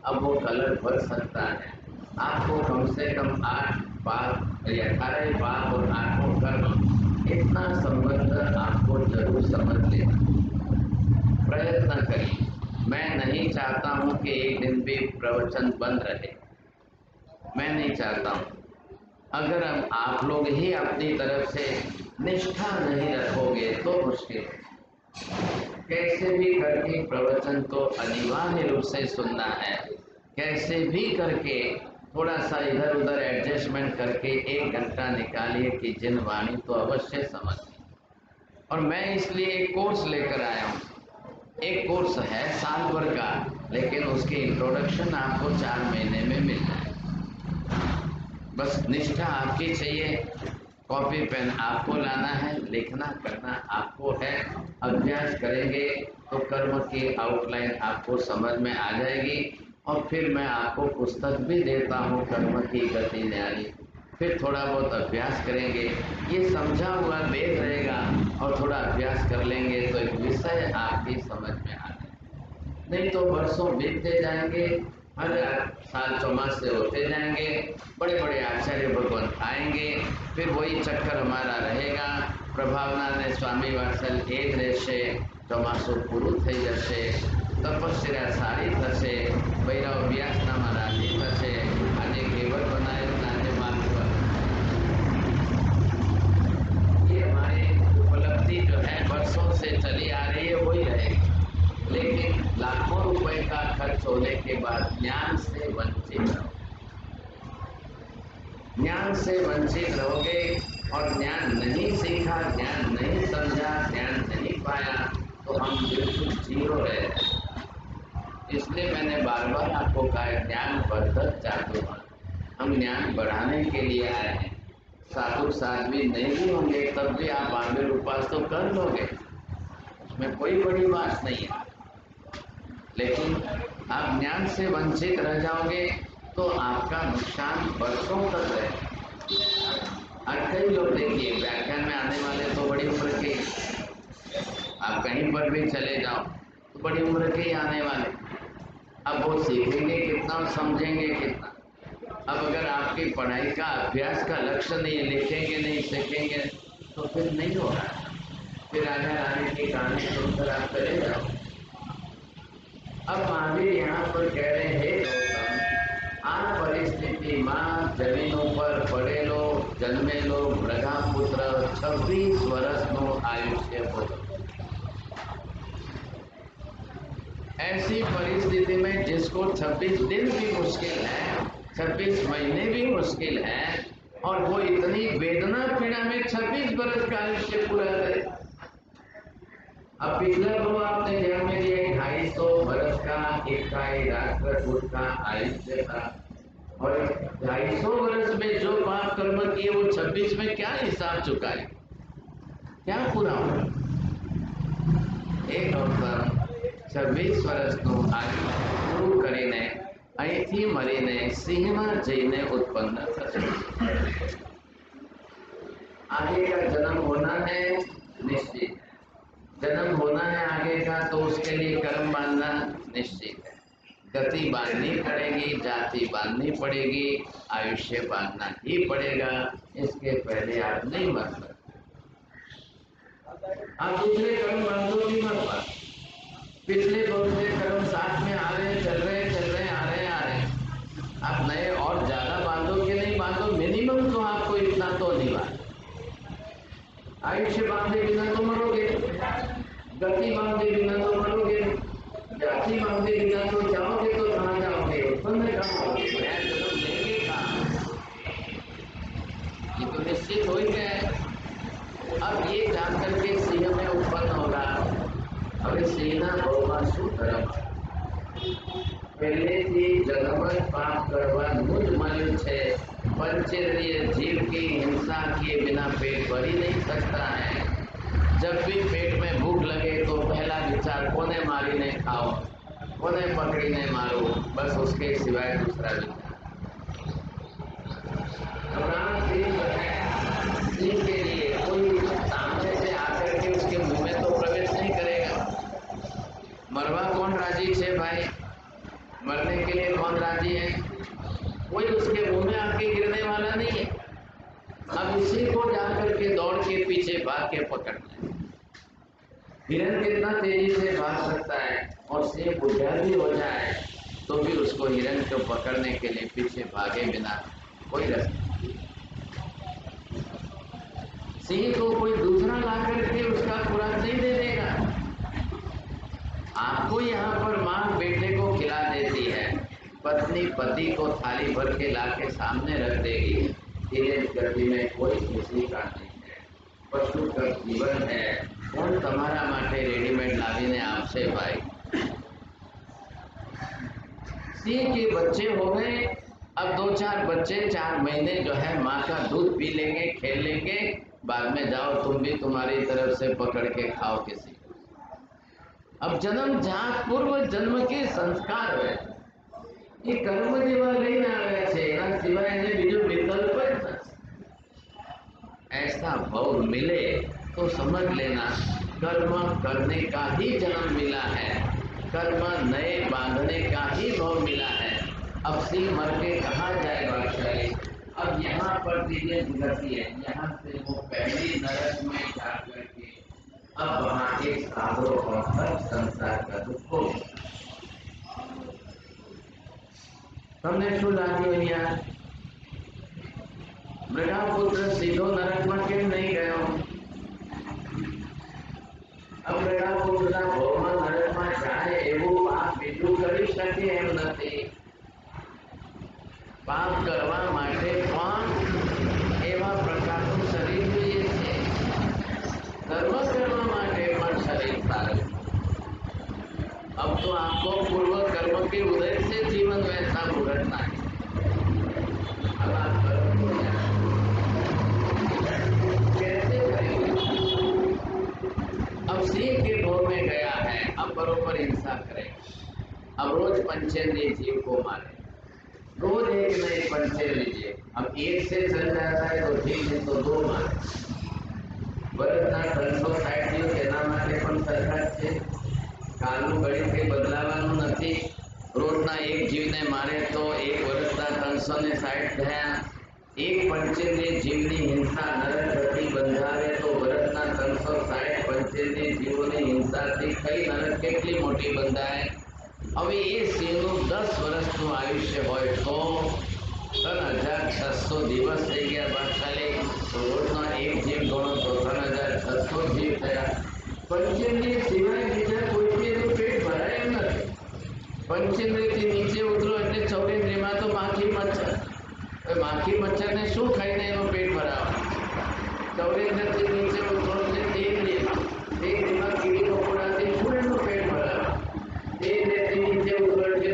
अब वो कलर भर सकता है। आपको कम से कम 8 पाप या 18 पाप और 8 कर्म, इतना संबंध आपको जरूर समझ लेना, प्रयत्न करिए। मैं नहीं चाहता हूँ कि एक दिन भी प्रवचन बंद रहे, मैं नहीं चाहता हूँ। अगर हम आप लोग ही अपनी तरफ से निष्ठा नहीं रखोगे तो मुश्किल है। कैसे भी करके प्रवचन तो अनिवार्य रूप से सुनना है, कैसे भी करके थोड़ा सा इधर उधर एडजस्टमेंट करके 1 घंटा निकालिए कि जिन वाणी तो अवश्य समझिए। और मैं इसलिए एक कोर्स लेकर आया हूँ, एक कोर्स है साल भर का, लेकिन उसकी इंट्रोडक्शन आपको 4 महीने में मिल जाए। बस निष्ठा आपकी चाहिए, कॉपी पेन आपको लाना है, लिखना करना आपको है। अभ्यास करेंगे तो कर्म की आउटलाइन आपको समझ में आ जाएगी और फिर मैं आपको पुस्तक भी देता हूँ कर्म की गति न्यारी, फिर थोड़ा बहुत अभ्यास करेंगे, ये समझा हुआ वेद रहेगा और थोड़ा अभ्यास कर लेंगे तो एक विषय आपकी समझ में आ जाए। नहीं तो वर्षों बीतते जाएंगे, हर साल चौमासे होते जाएंगे, बड़े बड़े आचार्य भगवान आएंगे, फिर वही चक्कर हमारा रहेगा। प्रभावना ने स्वामी वात्सल एक રહેશે, ચોમાસું પૂરું થઈ જશે, તપસ્યા સારી થશે, ભૈરવ અભ્યાસનામાં રાજી થશે, આજે કેવળ બનાવ્યું ને આજે માર્ગ પર। ये हमारी उपलब्धि जो है वर्षों से चली आ रही है वही रहेगी, लेकिन लाखों रुपए का खर्च होने के बाद ज्ञान से वंचित रहो, ज्ञान से वंचित रहोगे और ज्ञान नहीं सीखा, ज्ञान नहीं समझा, ज्ञान नहीं पाया तो हम बिल्कुल जीरो रह जाए। इसलिए मैंने बार बार आपको कहा ज्ञान वर्धक जादूमान, हम ज्ञान बढ़ाने के लिए आए हैं। साधु साध्वी नहीं भी होंगे तब भी आप आमिर उपास तो कर लोगे, उसमें कोई बड़ी बात नहीं है, लेकिन आप ज्ञान से वंचित रह जाओगे तो आपका नुकसान वर्षों तक रहेगा। और कई लोग देखिए व्याख्यान में आने वाले तो बड़ी उम्र के, आप कहीं पर भी चले जाओ तो बड़ी उम्र के ही आने वाले, अब वो सीखेंगे कितना और समझेंगे कितना। अब अगर आपकी पढ़ाई का अभ्यास का लक्ष्य नहीं है, लिखेंगे नहीं सीखेंगे तो फिर नहीं होगा, फिर आगे आने की कहानी सुनकर आप चले जाओ। अब महावीर यहाँ पर कह रहे हैं गौतम, આ પરિસ્થિતિમાં જમીન ઉપર પડેલો જન્મેલો મૃગાપુત્ર 26 વર્ષનું આયુષ્ય ભોગવ્યું। ऐसी परिस्थिति में जिसको 26 दिन भी मुश्किल है, 26 महीने भी मुश्किल है, और वो इतनी वेदना पीड़ा में 26 वर्ष का आयुष्य पूरा करे। अब पिछला तो आपने ध्यान में दिया 250 वर्ष का इकाई राष्ट्रकूट का आयुष्य था, और 250 वर्ष में जो पाप कर्म किए वो 26 में क्या हिसाब चुकाए, क्या पूरा होगा। एक गौतम 26 વર્ષનું આયુ પૂરું કરીને અહીંથી મરીને સિંહમાં જઈને ઉત્પન્ન થશે। आगे का जन्म होना है निश्चित, जन्म होना है आगे का तो उसके लिए कर्म बांधना निश्चित है, गति बांधनी पड़ेगी, जाति बांधनी पड़ेगी, आयुष्य बांधना ही पड़ेगा, इसके पहले आप नहीं मर सकते। आप दूसरे कर्म बांधो भी मत बांधो, पिछले बहुत से कर्म साथ में आ रहे चल रहे आ रहे, आप नए और ज्यादा बांधो कि नहीं बांधो, मिनिमम तो आपको इतना तो अनिवार्य। आयुष्य बांधे बिना तो मरोगे, गति बांधे बिना तो मरोगे, जाति बांधे बिना तो जाओगे तो कहाँ जाओगे, उत्पन्न कहाँ होगे, नया जन्म लेंगे कहाँ, ये तो निश्चित हो ही गया है। अब ये जानकर के सिंह में उत्पन्न होगा। હવે સિંહના ભાવમાં શું ધર્મ, પહેલેથી જન્મજ પાપ કરવાનું જ મળ્યું છે, पंचेंद्रिय जीव की हिंसा किए बिना पेट भर ही नहीं सकता है। जब भी पेट में भूख लगे तो पहला विचार कोने मारी ने खाओ, कोने पकड़ी ने मारो, बस उसके सिवाय दूसरा विचार। सिंह के लिए कोई सामने से आकर के उसके मुंह में तो प्रवेश नहीं करेगा। मरवा कौन राजी है भाई, मरने के लिए कौन राजी है, कोई उसके मुंह में आके गिरने वाला नहीं है। अब इसी को जाकर के दौड़ के पीछे भाग के पकड़ना है। हिरण कितना तेजी से भाग सकता है और सिंह बुढ़िया भी हो जाए तो भी उसको हिरण को पकड़ने के लिए पीछे भागे बिना कोई रास्ता। सिंह को कोई दूसरा ला करके उसका खुराक नहीं दे देगा। आपको यहाँ पर माँ बेटे को खिला देती है, पत्नी पति को थाली भर के ला के सामने रख देगी, धीरे गति में कोई खुशी का नहीं है, पशु का जीवन है, कौन तुम्हारा माटे रेडीमेड लावीने आपसे भाई। सिंह के बच्चे हो गए, अब 2-4 बच्चे 4 महीने जो है माँ का दूध पी लेंगे, खेल लेंगे, बाद में जाओ तुम भी तुम्हारी तरफ से पकड़ के खाओ किसी को। अब जन्म जात पूर्व जन्म के संस्कार है, એ કર્મ જેવા લઈને આવ્યા છે, એના સિવાય એને બીજો વિકલ્પ જ નથી। ऐसा भाव मिले तो समझ लेना कर्म करने का ही जन्म मिला है, कर्म नए बांधने का ही भाव मिला है। अब सिंह मर के कहाँ जाएगा अक्षय? अब यहाँ पर चीजें बिगड़ती है। यहाँ से वो पहली नरक में जा करके अब वहाँ के साधु और सब संसार का दुख हो। તમને શું લાગ્યું અહીંયા? મૃગાપુત્ર સીધો નરકમાં કેમ નહીં ગયો? अब મૃગાપુત્રના ભવમાં નરકમાં જાય એવું પાપ બીજું કરી શકે એમ નથી। પાપ કરવા માટે પણ એવા પ્રકારનું શરીર જોઈએ છે, કર્મ કરવા માટે પણ શરીર સારું। अब तो आपको पूर्व कर्म के उदय से जीवन वैसा भुगतना है। अब आप कर्म को कैसे करेंगे? अब सिंह के भोग में गया है, अब बरोबर हिंसा करेगा। अब रोज पंचेंद्रिय जीव को मारे, रोज एक नए पंचेंद्रिय जीव। अब एक से चल जाता है तो ठीक है, तो दो मारे। વર્ષના 360 દિવસ એના માટે પણ સરકાર છે, કાલનું ગણિત કંઈ બદલાવાનું નથી। રોજના એક જીવને મારે તો એક વર્ષના 360 થયા। એક પંચેન્દ્રિય જીવની હિંસા નરક ગતિ બંધાવે તો વર્ષના 360 પંચેન્દ્રિય જીવોની હિંસાથી કઈ નરક કેટલી મોટી બંધાય? હવે એ સિંહનું 10 વર્ષનું આયુષ્ય હોય તો 3600 દિવસ થઈ ગયા બાદશાહી। રોજનો એક જીવ ગણો તો 3600 જીવ થયા। પંચેન્દ્રિય સિવાય બીજા કોઈથી એનું પેટ ભરાય એમ નથી। પંચેન્દ્રિયથી નીચે ઉતરો એટલે ચૌરેન્દ્રિયમાં તો માખી મચ્છર, માખી મચ્છરને શું ખાઈને એનું પેટ ભરાવાનું? ચૌરેન્દ્રથી નીચે ઉતરો એટલે તેન્દ્રિયમાં કીડી મકોડાથી શું એનું પેટ ભરાવાનું? તેન્દ્રિયથી નીચે ઉતરો એટલે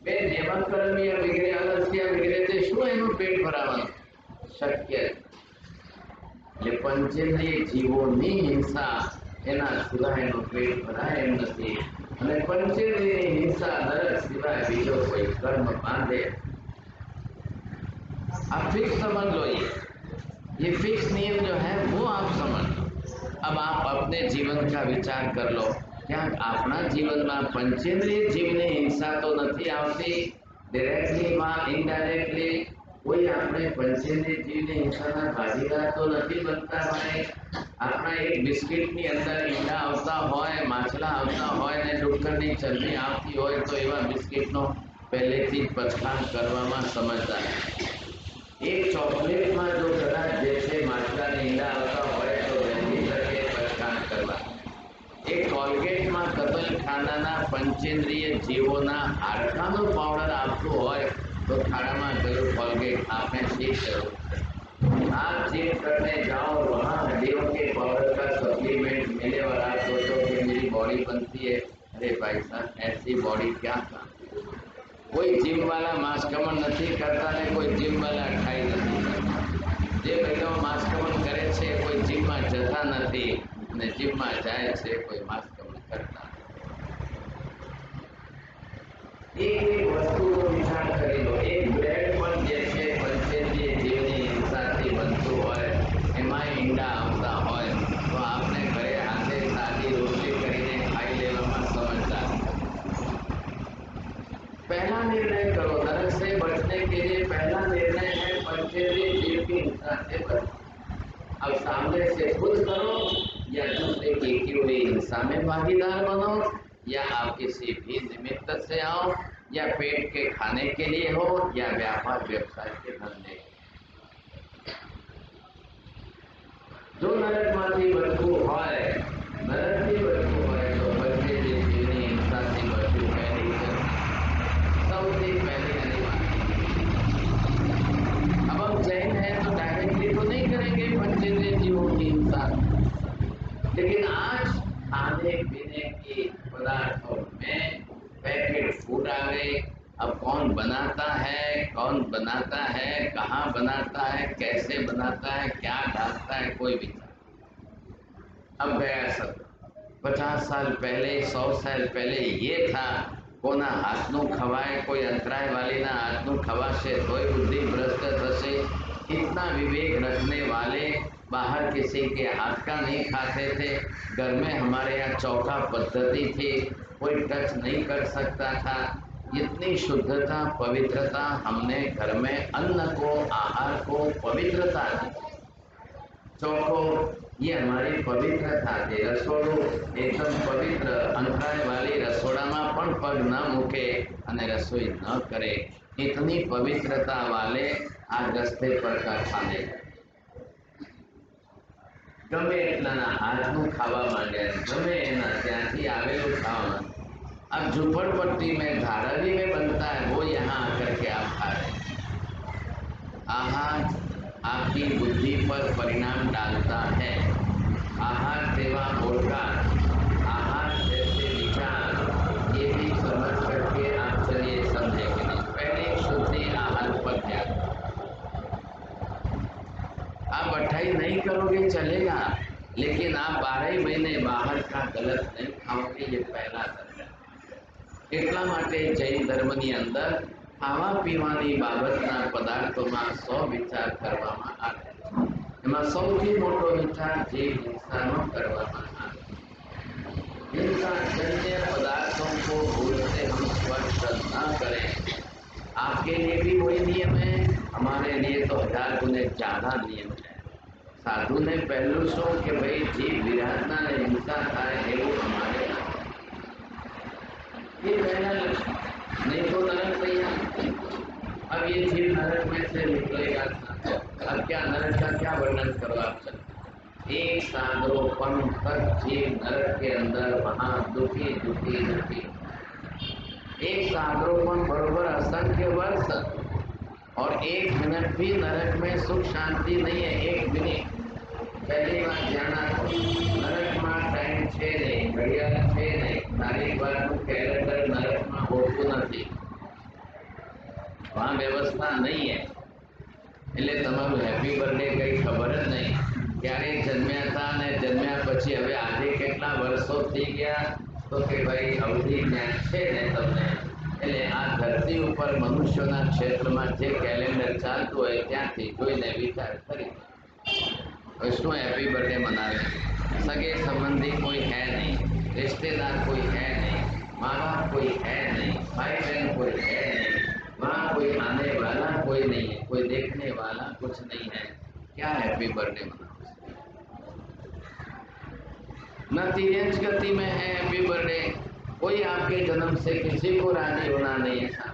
બેન્દ્રિયમાં કરમિયા વગેરે અલસ્યા વગેરે તે શું એનું પેટ ભરાવાનું? શક્ય। એટલે પંચેન્દ્રિય જીવોની હિંસા એના સિવાય એનું પેટ ભરાય એમ નથી। અને પંચેન્દ્રિયની હિંસા नरक सिवाय बीजो कोई कर्म बांधे। आप फिक्स समझ लो, ये फिक्स नियम जो है वो आप समझ लो। अब आप अपने जीवन का विचार कर लो, क्या अपना जीवन में पंचेंद्रिय जीवनी हिंसा तो नहीं आवती? डायरेक्टली वा इनडायरेक्टली कोई अपने पंचेंद्रिय जीवनी हिंसाना भागीदार तो नहीं बनता भाई। अपना एक बिस्किटनी अंदर ईंडा आवता होय, माछला आवता होय ने डुक्कરની ચરબી આવતી હોય તો એવા બિસ્કિટનો પહેલેથી જ પછાણ કરવામાં સમજદાર। एक ચોકલેટમાં જો કદાચ જે છે માછલાના ઈંડા આવતા હોય તો વહેલી તકે પછાણ કરવા। એક કોલગેટમાં કતલખાનાના પંચેન્દ્રિય જીવોના હાડકાનો પાવડર આવતું હોય તો ખાડામાં ગયું કોલગેટ आपने ठीक करो। आप चेक करने जाओ, वहाँ हड्डियों के पाउडर का सप्लीमेंट मिले और आप सोचो कि मेरी बॉडी बनती है। अरे भाई साहब, ऐसी बॉडी क्या काम? कोई जिम वाला मास्कमन नहीं करता ने कोई जिम वाला खाई नहीं करता। जे बहनों मास्कमन करे छे कोई जिम में जता नहीं ने जिम में जाए छे कोई मास्कमन करता। एक वस्तु को विचार करी लो, एक ब्रेड पर जैसे पंचेंद्रिय जीवनी हिंसाथी बनतुं होय, एमां ईंडा आवता होय तो आपने घरे हाथे सादी रोटली करीने खाई लेवामां समझदार। पहला निर्णय करो, नरक से बचने के लिए पहला निर्णय है पंचेंद्रिय जीव की हिंसा से बचना। अब सामने से खुद करो या दूसरे की हुई हिंसा में भागीदार बनो, या आप किसी भी निमित्त से आओ, या पेट के खाने के लिए हो या व्यापार व्यवसाय के धंधे। जो नरक माथी बचવું હોય, नरकથી બચવું હોય તો पंचेंद्रिय जीवनी हिंसाથી બચવું પહેલી સૌથી पहली अनिवार्य। अब हम जैन हैं तो डायरेक्टली तो नहीं करेंगे पंचेंद्रिय जीवों की हिंसा, लेकिन आज खाने पीने के पदार्थों में पैकेट फूड आ गए। अब कौन बनाता है, कहाँ बनाता है, कैसे बनाता है, क्या डालता है, कोई भी। अब गया सब 50 साल पहले, 100 साल पहले ये था કોના હાથનું ખવાય, કોઈ અંતરાય વાલીના હાથનું ખવાશે તોય બુद्धि भ्रष्ट થશે। इतना विवेक रखने वाले बाहर किसी के हाथ का नहीं खाते थे। घर में हमारे यहाँ चौका पद्धति थी, कोई टच नहीं कर सकता था। इतनी शुद्धता पवित्रता हमने घर में अन्न को, आहार को पवित्रता दी। चौको ये हमारी पवित्रता थी। रसोड़ું एकदम पवित्र, अंतराय वाली रसोડામાં પણ પગ ન મૂકે અને રસોઈ ન કરે, इतनी पवित्रता वाले आज रस्ते पर का खाने गमे એટલાના હાથનું ખાવા માંડ્યા, ગમે એના ત્યાંથી આવેલું ખાવા માંડ્યા। अब झुपड़पट्टी में धारावी में बनता है, वो यहाँ आकर के आप खा रहे हैं। आहार आपकी बुद्धि पर परिणाम डालता है। आहार सेवा बोलकर, आहार जैसे विचार, ये भी समझ करके आप चलिए, समझे कि नहीं। पहले शुद्धि आहार पर ध्यान। आप 28 नहीं करोगे चलेगा, लेकिन आप 12 महीने बाहर का गलत नहीं खाओगे, ये पहला दर्जा। એટલા માટે જૈન ધર્મની અંદર ખાવા પીવાની બાબતના પદાર્થોમાં 100 વિચાર કરવામાં આવે છે। એમાં સૌથી મોટો વિચાર જે હિંસાનો કરવામાં આવે। हिंसाजन्य पदार्थों को भूल से हम स्पर्श न करें। आपके लिए भी वही नियम है, हमारे लिए तो 1000 गुने ज्यादा नियम है। साधु ने पहलू शो कि भाई जीव विराधना ने हिंसा થાય એવું हमारे ये पहला लक्ष्य, नहीं तो नरक तैयार। अब ये जीव नरक में से निकलेगा। अब क्या नरक का क्या वर्णन करो आप सब। एक सांद्रोपन तक जीव नरक के अंदर वहां दुखी दुखी दुखी। एक सांद्रोपन बरोबर असंख्य वर्ष, और 1 मिनट भी नरक में सुख शांति नहीं है। 1 मिनट पहली बार ध्यान रखो, नरक में टाइम छे नहीं, घड़ियाल छे नहीं, तारीख बारનું कैलेंडर नरक में होતું નથી, वहाँ व्यवस्था नहीं है। એટલે તમારું હેપી બર્થડે કઈ ખબર જ નહીં, ક્યારે જન્મ્યા હતા અને જન્મ્યા પછી હવે આજે કેટલા વર્ષો થઈ ગયા, તો કે ભાઈ અવધિ જ્ઞાન છે ને તમને। એટલે આ ધરતી ઉપર મનુષ્યોના ક્ષેત્રમાં જે કેલેન્ડર ચાલતું હોય ત્યાંથી જોઈને વિચાર કરી શું हैप्पी बर्थडे मनावे। सगे संबंधी कोई है नहीं, रिश्तेदार कोई है नहीं, माँ बाप कोई है नहीं, भाई बहन कोई है नहीं, वहाँ कोई आने वाला कोई नहीं है, कोई देखने वाला कुछ नहीं है। क्या हैप्पी बर्थडे मनाओ। न तिरंज गति में है हैप्पी बर्थडे, कोई आपके जन्म से किसी को राजी होना नहीं है।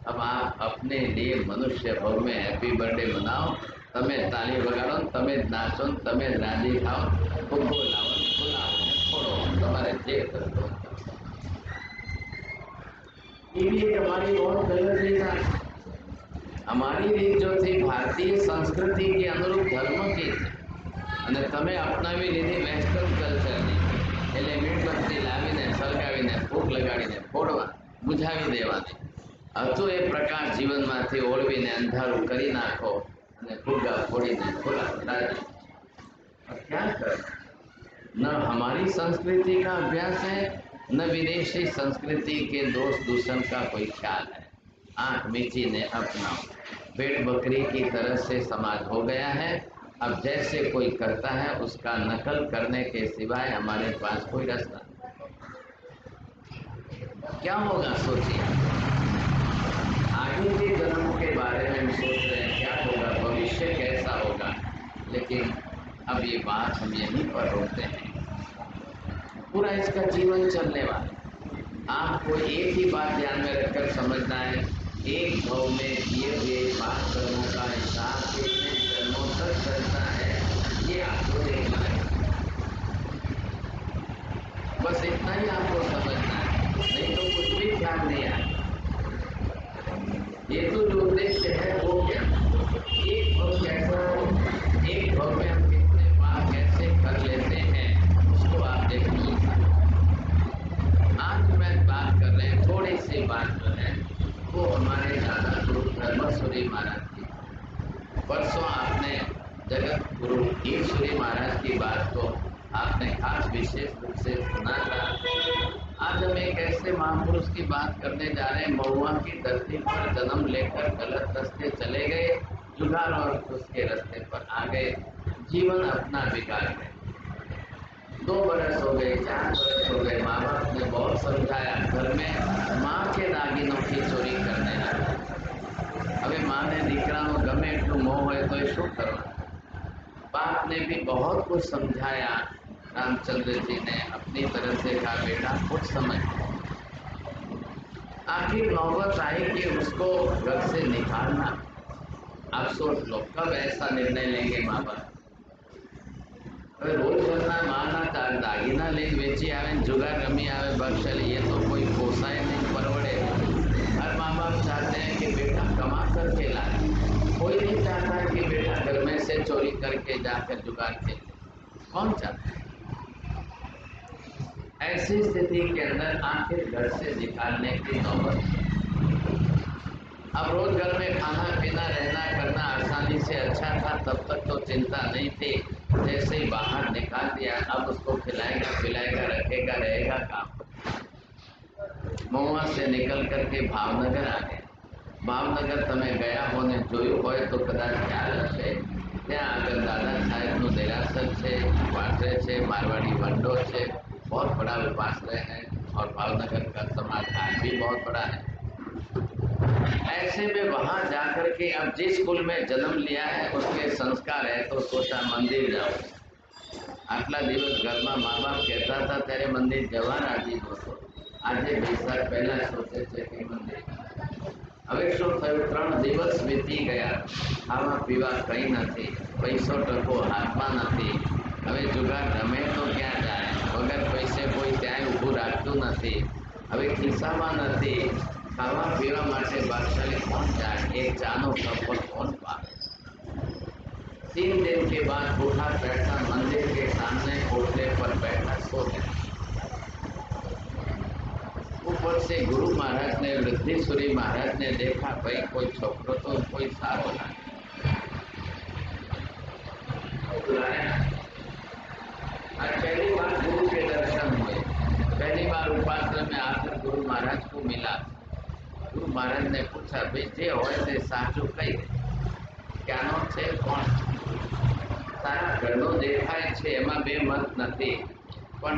अब आप अपने लिए मनुष्य भव में हैप्पी बर्थडे मनाओ। तमे ताली वगाड़ो, तमे नाचो, तमे राजी थाओ, फुग्गो लाओ, फुलाओ, फोड़ो, तुम्हारे जे करो। ये भी एक हमारी बहुत गलत रीत है। हमारी रीत जो थी भारतीय संस्कृति के अनुरूप धर्म की थी, અને તમે અપનાવી લીધી વેસ્ટર્ન કલ્ચરની। એટલે મીણબત્તી લાવીને સળગાવીને ફૂંક લગાડીને ફોડવા, બુઝાવી દેવાની હતું। એ પ્રકાશ જીવનમાંથી ઓળવીને અંધારું કરી નાખો અને ફુગ્ગા ફોડીને ફોડાવો। क्या कर, न हमारी संस्कृति का अभ्यास है, न विदेशी संस्कृति के दोस्त दूषण का कोई ख्याल है। आंख मीची ने अपनाओ। भेड़ बकरी की तरह से समाज हो गया है। अब जैसे कोई करता है उसका नकल करने के सिवाय हमारे पास कोई रास्ता नहीं। क्या होगा सोचिए, आगे के जन्म के बारे में हम सोच रहे हैं क्या होगा, भविष्य कैसा होगा, लेकिन अब ये बात हम यहीं पर रोकते हैं। पूरा इसका जीवन चलने वाला, आपको एक ही बात ध्यान में रखकर समझना है, एक भाव में किए हुए पाप कर्मों का हिसाब कितने जन्मों तक चलता है ये आपको देखना है। बस इतना ही आपको समझना है, नहीं तो कुछ भी ख्याल नहीं आए। ये तो जो उद्देश्य है वो क्या, एक भाव कैसा हो, एक भाव में हम कितने पाप कैसे कर लेते हैं उसको आप देखिए। आज मैं बात कर रहे हैं, थोड़ी सी बात जो है वो हमारे दादा गुरु धर्मसूरी महाराज की। परसों आपने जगत गुरु ईश्वरी महाराज की बात को आपने खास विशेष रूप से सुना था। आज हम एक ऐसे महापुरुष की बात करने जा रहे हैं, महुआ की धरती पर जन्म लेकर गलत रास्ते चले गए, जुगाड़ और उसके रास्ते पर आ गए, जीवन अपना बिगाड़ गए। 2 बरस हो गए, 4 बरस हो गए, माँ बाप ने बहुत समझाया, घर में माँ के दागिनों की चोरी करने लगा। હવે માને દીકરાનો ગમે એટલું મોહ હોય તો એ શું કરવા? बाप ने भी बहुत कुछ समझाया। रामचंद्र जी ने अपनी तरफ से कहा, बेटा कुछ समझ। आखिर नौबत आई कि उसको घर से निकालना। आप सोच लो कब ऐसा निर्णय लेंगे माँ बाप। रोज घરના માના દાગીના લઈને વેચી આવે, જુગાર રમી આવે, બક્ષલી, ये तो कोई पोसाए नहीं, परवड़े। हर माँ बाप चाहते हैं कि बेटा कमा करके लाए। कोई नहीं चाहता है कि बेटा घर में से चोरी करके जाकर जुगाड़ खेले। कौन चाहता है? ऐसी स्थिति के अंदर आखिर घर से निकालने की नौबत। अब रोज घर में खाना पीना रहना करना आसानी से अच्छा था, तब तक तो चिंता नहीं थी। जैसे ही बाहर निकाल दिया, अब उसको खिलाएगा पिलाएगा रखेगा रहेगा काम। महुआ से निकल करके भावनगर आ गए। ભાવનગર તમે ગયા હો ને જોયું હોય તો કદાચ ખ્યાલ હશે, ત્યાં આગળ દાદા સાહેબનું દેરાસર છે, વાટરે છે, मारवाड़ी वंडो છે, बहुत बड़ा उपाश्रय है और भावनगर का समाज आज भी बहुत बड़ा है। ऐसे में वहाँ जाकर के अब जिस कुल में जन्म लिया है उसके संस्कार है तो सोचा मंदिर जाओ। आटला दिवस घर में माँ बाप कहता था तेरे मंदिर जवा राजी नहोतो, आज 20 साल पहला सोचे છે કે મંદિર। હવે શું થયું? 3 દિવસ વીતી ગયા, ખાવા પીવા કંઈ નથી, પૈસો ટકો હાથમાં નથી। હવે જુગાર રમે તો ક્યાં જાય? વગર પૈસે કોઈ ત્યાંય ઊભું રાખતું નથી। હવે ખિસ્સામાં નથી, ખાવા પીવા માટે બાદશાહી કોણ જાય? એક ચાનો કપ કોણ પામે? 3 दिन के बाद उठा बैठा मंदिर के सामने ओटले पर बैठा सो गया। ऊपर से गुरु महाराज ने वृद्धिश्वरी महाराज ने देखा, भाई कोई छोकरो तो कोई सारो लागे। आज पहली बार गुरु के दर्शन हुए, पहली बार उपासना में आकर गुरु महाराज को मिला। गुरु महाराज ने पूछा, भाई जे होय ते साचुं कही दे, क्यानो छे कोण? तारा घरनो देखाय छे एमां बे मत नथी, पण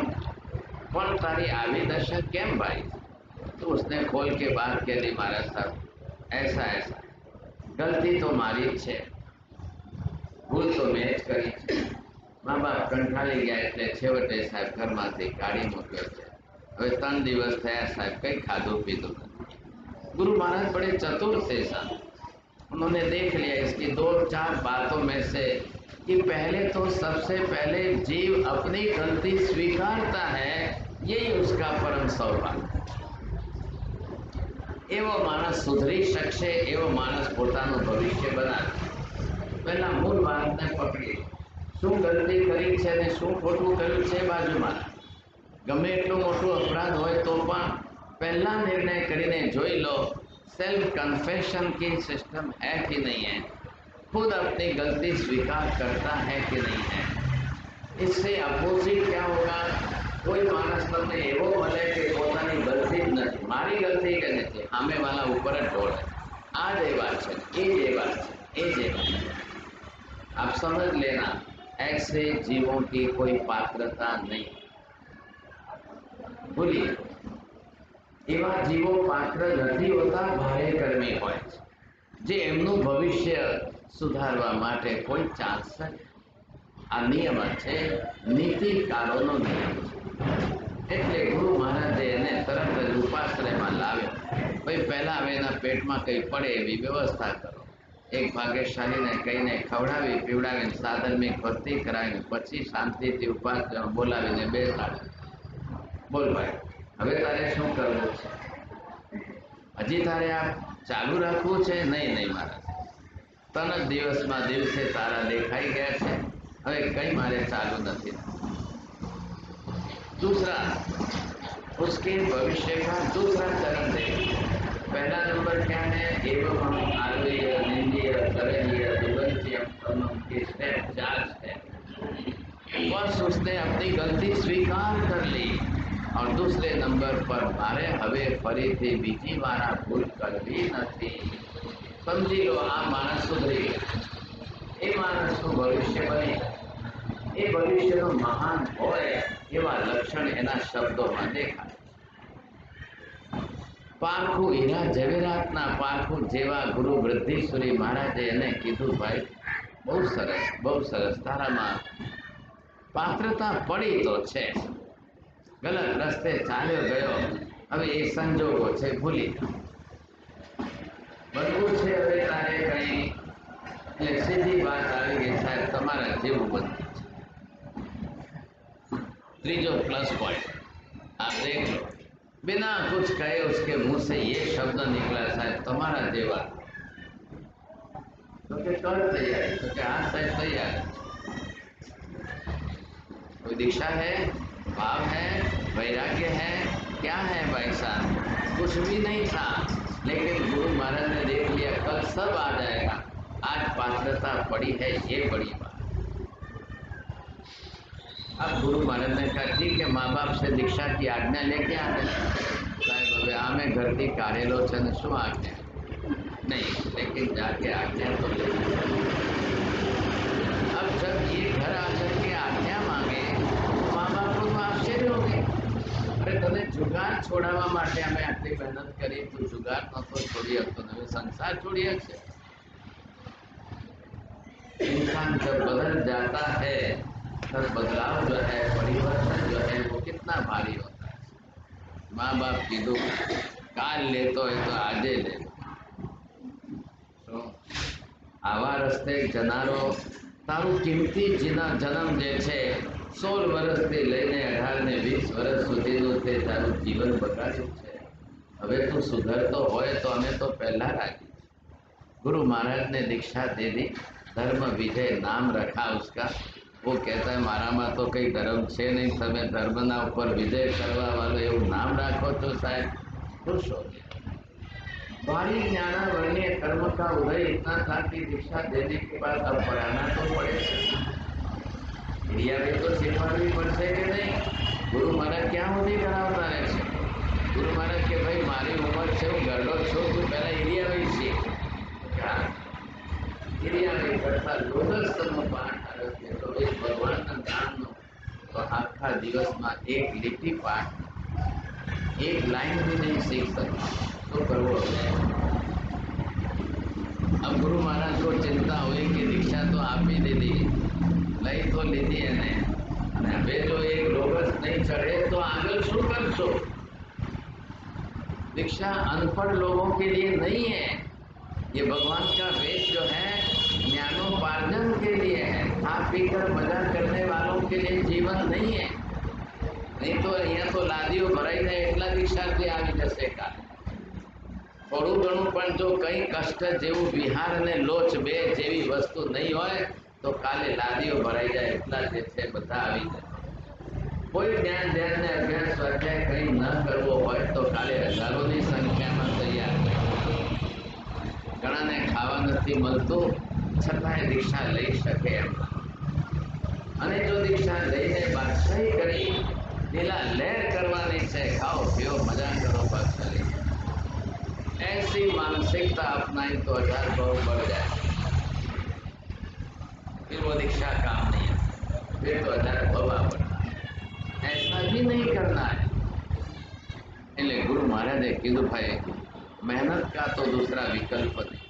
तारी आवी दशा केम भाई? तो उसने खोल के बात कह दी, महाराज साहब ऐसा ऐसा, गलती तो मारी छे, भूल तो मैं ज करी छे। माँ बाप कंठाली गया એટલે છેવટે સાહેબ ઘરમાંથી કાઢી મૂક્યો છે। હવે 3 દિવસ થયા સાહેબ, કઈ ખાધું પીધું નથી। गुरु महाराज बड़े चतुर थे साहब, उन्होंने देख लिया इसकी 2-4 बातों में से कि पहले तो सबसे पहले जीव अपनी गलती स्वीकारता है, यही उसका परम सौभाग्य। एवो मानस सुधरी शकशे, एवो मानस पोताનું ભવિષ્ય બનાવે। પહેલા મૂળ વાતને પકડી, શું ગલતી કરી છે અને શું ખોટું કર્યું છે બાજુમાં। ગમે એટલું મોટું અપરાધ હોય તો પણ पहला निर्णय કરીને જોઈ લો, सेल्फ कन्फेशन की सिस्टम है कि नहीं है, खुद अपनी गलती स्वीकार करता है कि नहीं है। इससे अपोजिट क्या होगा? कोई मानस તમને એવો મળે કે પોતાની ગલતી જ નથી, મારી ગલતી કે નથી, સામે વાળા ઉપર જ ઢોળે, આ જ એ વાત છે, એ જ એ વાત છે, એ જ એ વાત છે। आप समझ लेना, ऐसे जीवों की कोई पात्रता नहीं, भूलिए। એવા જીવો પાત્ર નથી હોતા, ભારે કર્મી હોય છે, જે એમનું ભવિષ્ય સુધારવા માટે કોઈ ચાન્સ નથી। આ નિયમ છે, નીતિકારોનો નિયમ છે। એટલે ગુરુ મહારાજે એને તરત જ ઉપાશ્રયમાં લાવ્યો। ભાઈ પહેલા હવે એના પેટમાં કંઈ પડે એવી વ્યવસ્થા કરો। એક ભાગ્યશાળીને કહીને ખવડાવી પીવડાવીને સાધર્મિક ભક્તિ કરાવીને પછી શાંતિથી ઉપાશ્રયમાં બોલાવીને બેસાડે। બોલ ભાઈ, હવે તારે શું કરવું છે? હજી તારે આ ચાલુ રાખવું છે? નહીં નહીં महाराज, 3 જ દિવસમાં દિવસે તારા દેખાઈ ગયા છે, હવે કંઈ મારે ચાલુ નથી। दूसरा, उसके भविष्य का दूसरा चरण देखिए। पहला नंबर क्या है? एवं हम आलवीय निंदीय करणीय दिवसीय के स्टेप 4 स्टेप। बस उसने अपनी गलती स्वीकार कर ली, और दूसरे नंबर पर मारे हवे फरीથી બીજી વાર આ ભૂલ કરવી નથી. સમજી લો આ માણસ સુધરી ગયો, એ માણસનું ભવિષ્ય બની, એ ભવિષ્યનો મહાન હોય એવા લક્ષણ એના શબ્દોમાં દેખાય. પારખું હીરા ઝવેરાતના પારખું જેવા ગુરુ વૃદ્ધિસુરી મહારાજે એને કીધું, ભાઈ બહુ સરસ તારામાં પાત્રતા પડી તો છે, ગલત રસ્તે ચાલ્યો ગયો, હવે એ સંજોગો છે ભૂલી બનવું છે. હવે તારે કઈ એટલે સીધી વાત આવી ગઈ, સાહેબ તમારા જેવું બનવું છે. ત્રીજો प्लस पॉइंट आप देख लो, बिना कुछ कहे उसके मुंह से ये शब्द निकला, साहब तुम्हारा जेवा. तो क्या कर तैयारी, तो क्या हाथ साहब तैयार. कोई दीक्षा है, भाव है, वैराग्य है, क्या है भाई साहब? कुछ भी नहीं था, लेकिन गुरु महाराज ने देख लिया कल सब आ जाएगा, आज पात्रता पड़ी है, ये बड़ी बात. अब गुरु महाराज ने कहा ठीक है, माँ बाप से दीक्षा की आज्ञा लेके आने. साहब હવે આમે ઘરથી કાઢેલો છે ને શું આજ્ઞા नहीं, लेकिन जाके आज्ञा तो ले. अब जब ये घर आकर के आज्ञा मांगे माँ बाप को तो आश्चर्य हो गए. अरे तने जुगार छोड़ावा માટે અમે આટલી મહેનત કરી, તું जुगार નતો છોડી શકતો, હવે સંસાર છોડી શકશે? इंसान जब बदल जाता है तब बदलाव जो है, परिवर्तन जो है वो कितना भारी होता है. माँ बाप कीधुं काल लेतो है तो आजे ले. तो आवा रस्ते जनारो तारू किमती जन्म जे छे 16 વર્ષથી લઈને 18 ને 20 વર્ષ સુધીનું તે તારું જીવન બગાડ્યું છે. હવે તું સુધરતો હોય તો અમે તો પહેલા રાખી. गुरु महाराज ने दीक्षा दे दी, धर्म विजय नाम रखा उसका. वो कहता है मारा में तो कई धर्म है नहीं, तमे धर्मना ऊपर विजय करवा वालों एवं नाम राखो तो साहब खुश हो गया. भारी ज्ञानावर्णीय कर्म का उदय इतना था कि दीक्षा देने के बाद अब पढ़ाना तो पड़ेगा, क्रिया भी तो सिखावी पड़શે કે नहीं. गुरु महाराज क्या उदय करावता રહે છે? गुरु महाराज के भाई मारी उम्र છે, હું ગરડો છું, તું પહેલા એરિયાવી શીખ. એરિયાવી કરતા લોધસ્તનો પાઠ આવ્યો છે તો એ ભગવાનના નામનો તો આખા દિવસમાં એક લીટી પાઠ, एक लाइन भी नहीं सीख सकता तो करवो है. अब गुरु महाराज को चिंता हुई कि दीक्षा तो आप ही दे दी, लई तो लीधी है, હવે જો एक लोगस नहीं चढ़े तो आगे शू करशो. दीक्षा अनपढ़ लोगों के लिए नहीं है, ये भगवान का वेश जो है ज्ञानोपार्जन के लिए है, खा पीकर मजा करने वालों के लिए जीवन नहीं है. नहीं तो अहियाँ तो लादियों भराईने એટલા દીક્ષાર્થી આવી જશે. કા થોડું ઘણું પણ જો કંઈ કષ્ટ જેવું વિહાર અને લોચ બે જેવી વસ્તુ નહીં હોય તો કાલે લાદીઓ ભરાઈ જાય એટલા જે છે બધા આવી જાય. કોઈ જ્ઞાન ધ્યાન ને અભ્યાસ સ્વાધ્યાય કંઈ ન કરવો હોય તો કાલે હજારોની સંખ્યામાં તૈયાર થાય. ઘણાને ખાવા નથી મળતું છતાંય દીક્ષા લઈ શકે એમ. અને જો દીક્ષા લઈને બાદશાહી કરી लीला लहर करवानी से, खाओ पियो मजा करो बस चले. ऐसी मानसिकता अपनाई तो 1000 भाव बढ़ जाए, फिर वो दीक्षा काम नहीं है, फिर तो 1000 भाव बढ़ा. ऐसा भी नहीं करना है. એટલે ગુરુ મહારાજે કીધું ભાઈ मेहनत का तो दूसरा विकल्प नहीं.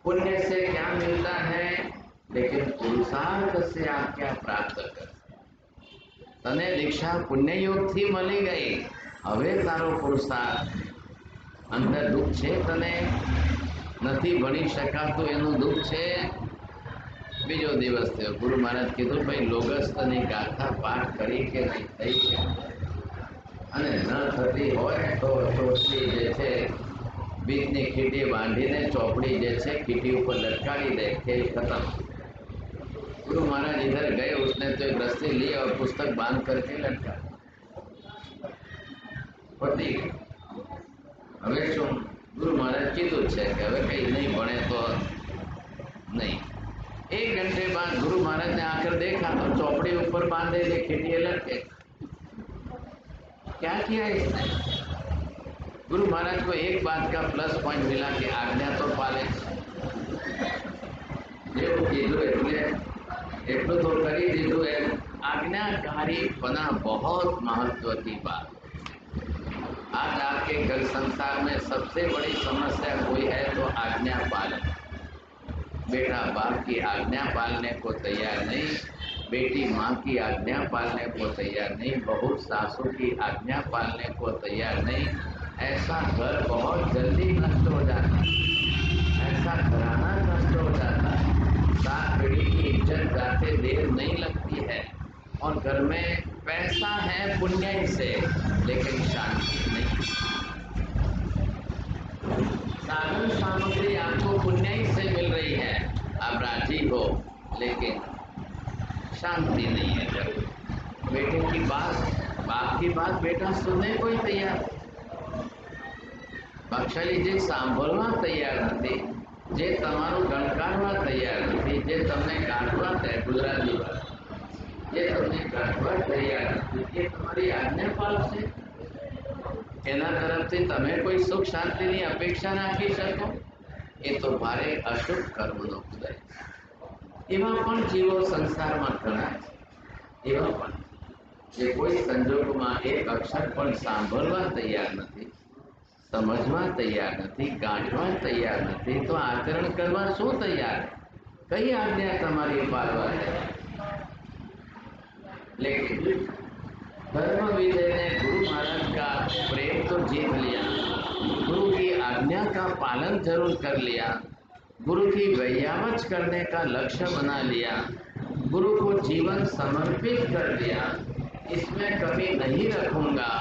पुण्य से क्या मिलता है, लेकिन पुरुषार्थ से आप क्या प्राप्त कर. तने दीक्षा पुण्ययोग थी मળી गई, હવે તારો પુરુષાર્થ. અંદર દુઃખ છે, તને નથી ભણી શકાતું એનું દુઃખ છે. બીજો દિવસ થયો, ગુરુ મહારાજ કીધું ભાઈ લોગસ્તની ગાથા પાઠ કરી કે નહીં થઈ છે, અને ન થતી હોય તો ચોટલી જે છે બીજની ખીટી બાંધીને ચોપડી જે છે ખીટી ઉપર લટકાવી દે, ખેલ ખતમ. गुरु महाराज इधर गए, उसने तो एक रस्सी ली और पुस्तक बांध करके लटका. पति હવે શું गुरु महाराज कीधुं છે કે હવે કઈ નહીં ભણે તો नहीं. 1 घंटे बाद गुरु महाराज ने आकर देखा तो चौपड़ी ऊपर बांधे थे, खीटिए लटके. क्या किया इसने? गुरु महाराज को एक बात का प्लस पॉइंट मिला कि आज्ञा तो पाले। જેવું કીધું એટલું તો કરી દીધું એમ। आज्ञाकारी बना बहुत महत्व की बात। आज आपके घर संसार में सबसे बड़ी समस्या कोई है तो आज्ञा पालन। बेटा बाप की आज्ञा पालने को तैयार नहीं, बेटी माँ की आज्ञा पालने को तैयार नहीं, बहू सासू की आज्ञा पालने को तैयार नहीं। ऐसा घर बहुत जल्दी नष्ट हो जाता है, ऐसा घराना नष्ट हो जाता है। 7 पीढ़ी की इज्जत जाते देर नहीं लगती है और घर में पैसा है पुण्य से, लेकिन शांति नहीं। साधन सामग्री आपको पुण्य से मिल रही है, आप राजी हो, लेकिन शांति नहीं है घर। बेटे की बात, बाप की बात बेटा सुनने को ही तैयार, बख्शाली जी सांभळवा तैयार નથી, જે તમારું ગણકારવા તૈયાર નથી, જે તમને ગાંઠવા ગુજરાતી ભાષા, જે તમને ગાંઠવા તૈયાર નથી, એ તમારી આજ્ઞા પાળશે? એના તરફથી તમે કોઈ સુખ શાંતિની અપેક્ષા રાખી શકો? એ તો ભારે અશુભ કર્મનો ઉદય। એવા પણ જીવો સંસારમાં ઘણા છે, એવા પણ જે કોઈ સંજોગોમાં એક અક્ષર પણ સાંભળવા તૈયાર નથી, समझवा तैयार नहीं, गांठवा तैयार नहीं, तो आचरण करवा शू तैयार है? कई आज्ञा तमारी पालवा है। लेकिन धर्म विजय ने गुरु महाराज का प्रेम तो जीत लिया, गुरु की आज्ञा का पालन जरूर कर लिया, गुरु की व्यायामच करने का लक्ष्य बना लिया, गुरु को जीवन समर्पित कर दिया। इसमें कमी नहीं रखूंगा,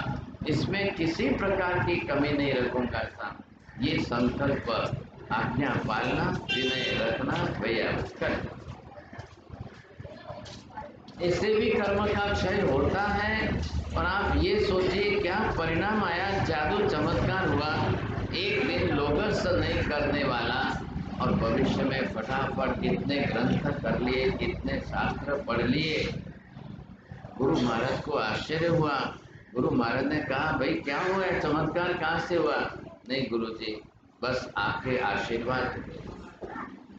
इसमें किसी प्रकार की कमी नहीं रखूंगा साहब, ये संकल्प आज्ञा पालना, विनय रखना, व्यायाम करना, इससे भी कर्म का क्षय होता है। और आप ये सोचिए क्या परिणाम आया, जादू चमत्कार हुआ, एक दिन लोगस नहीं करने वाला और भविष्य में फटाफट कितने ग्रंथ कर लिए, कितने शास्त्र पढ़ लिए। गुरु महाराज को आश्चर्य हुआ। गुरु महाराज ने कहा भाई क्या हुआ है, चमत्कार कहाँ से हुआ? नहीं गुरुजी, बस आपके आशीर्वाद,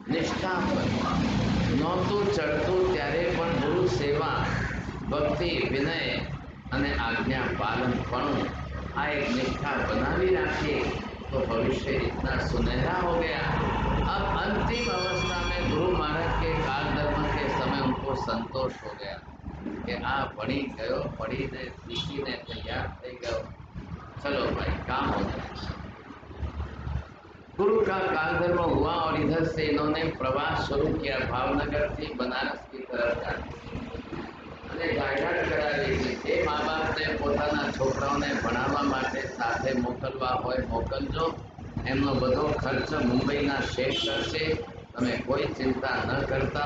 निष्ठा पर नौतु चढ़तु त्यारे पण गुरु सेवा, भक्ति, विनय अने आज्ञा पालन पण आ एक निष्ठा बनावी राखी तो भविष्य इतना सुनहरा हो गया। अब अंतिम अवस्था में गुरु महाराज के काल धर्म के समय उनको संतोष हो गया कि आ पढ़ी गयो, पढ़ी ने सीखी ने तैयार थी गयो, चलो भाई काम हो गया। गुरु का काल धर्म हुआ और इधर से इन्होंने प्रवास शुरू किया, भावनगर थी बनारस की तरफ का। અને જાહેરાત કરાવી છે જે મા બાપને પોતાના છોકરાઓને ભણાવવા માટે સાથે મોકલવા હોય મોકલજો, એમનો બધો ખર્ચ મુંબઈના શેઠ કરશે, તમે કોઈ ચિંતા ન કરતા।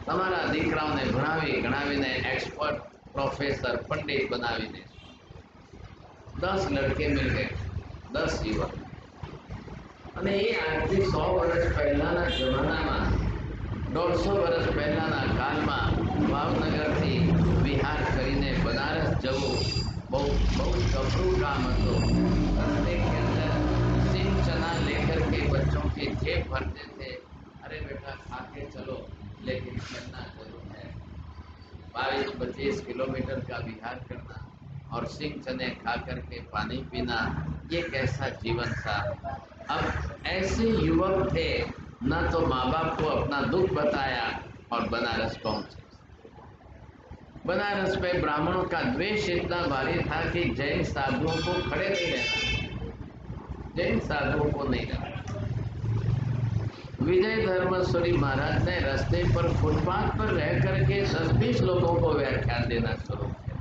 તમારા દીકરાઓને ભણાવી ગણાવીને एक्सपर्ट प्रोफेसर पंडित बनावी दे। 10 लड़के मिल गए, 10 युवक। અને એ આજથી 100 વર્ષ પહેલાના જમાનામાં, 150 વર્ષ પહેલાના કાળમાં ભાવનગરથી વિહાર કરીને બનારસ જવું બહુ कपरू काम હતો। रस्ते के अंदर सिंह चना लेकर के बच्चों की जेब भरते थे, अरे बेटा खा के चलो लेकिन चलना जरूर है। 22-25 किलोमीटर का विहार करना और सिंह चने खा करके पानी पीना, ये कैसा जीवन था। अब ऐसे युवक थे, न तो माँ बाप को अपना दुख बताया और बनारस पहुंचे। बनारस में ब्राह्मणों का द्वेष इतना भारी था कि जैन साधुओं को खड़े नहीं रहना, जैन साधुओं को नहीं रहना। विजय धर्मस्वरी महाराज ने रास्ते पर फुटपाथ पर रह करके 10-20 लोगों को व्याख्यान देना शुरू किया।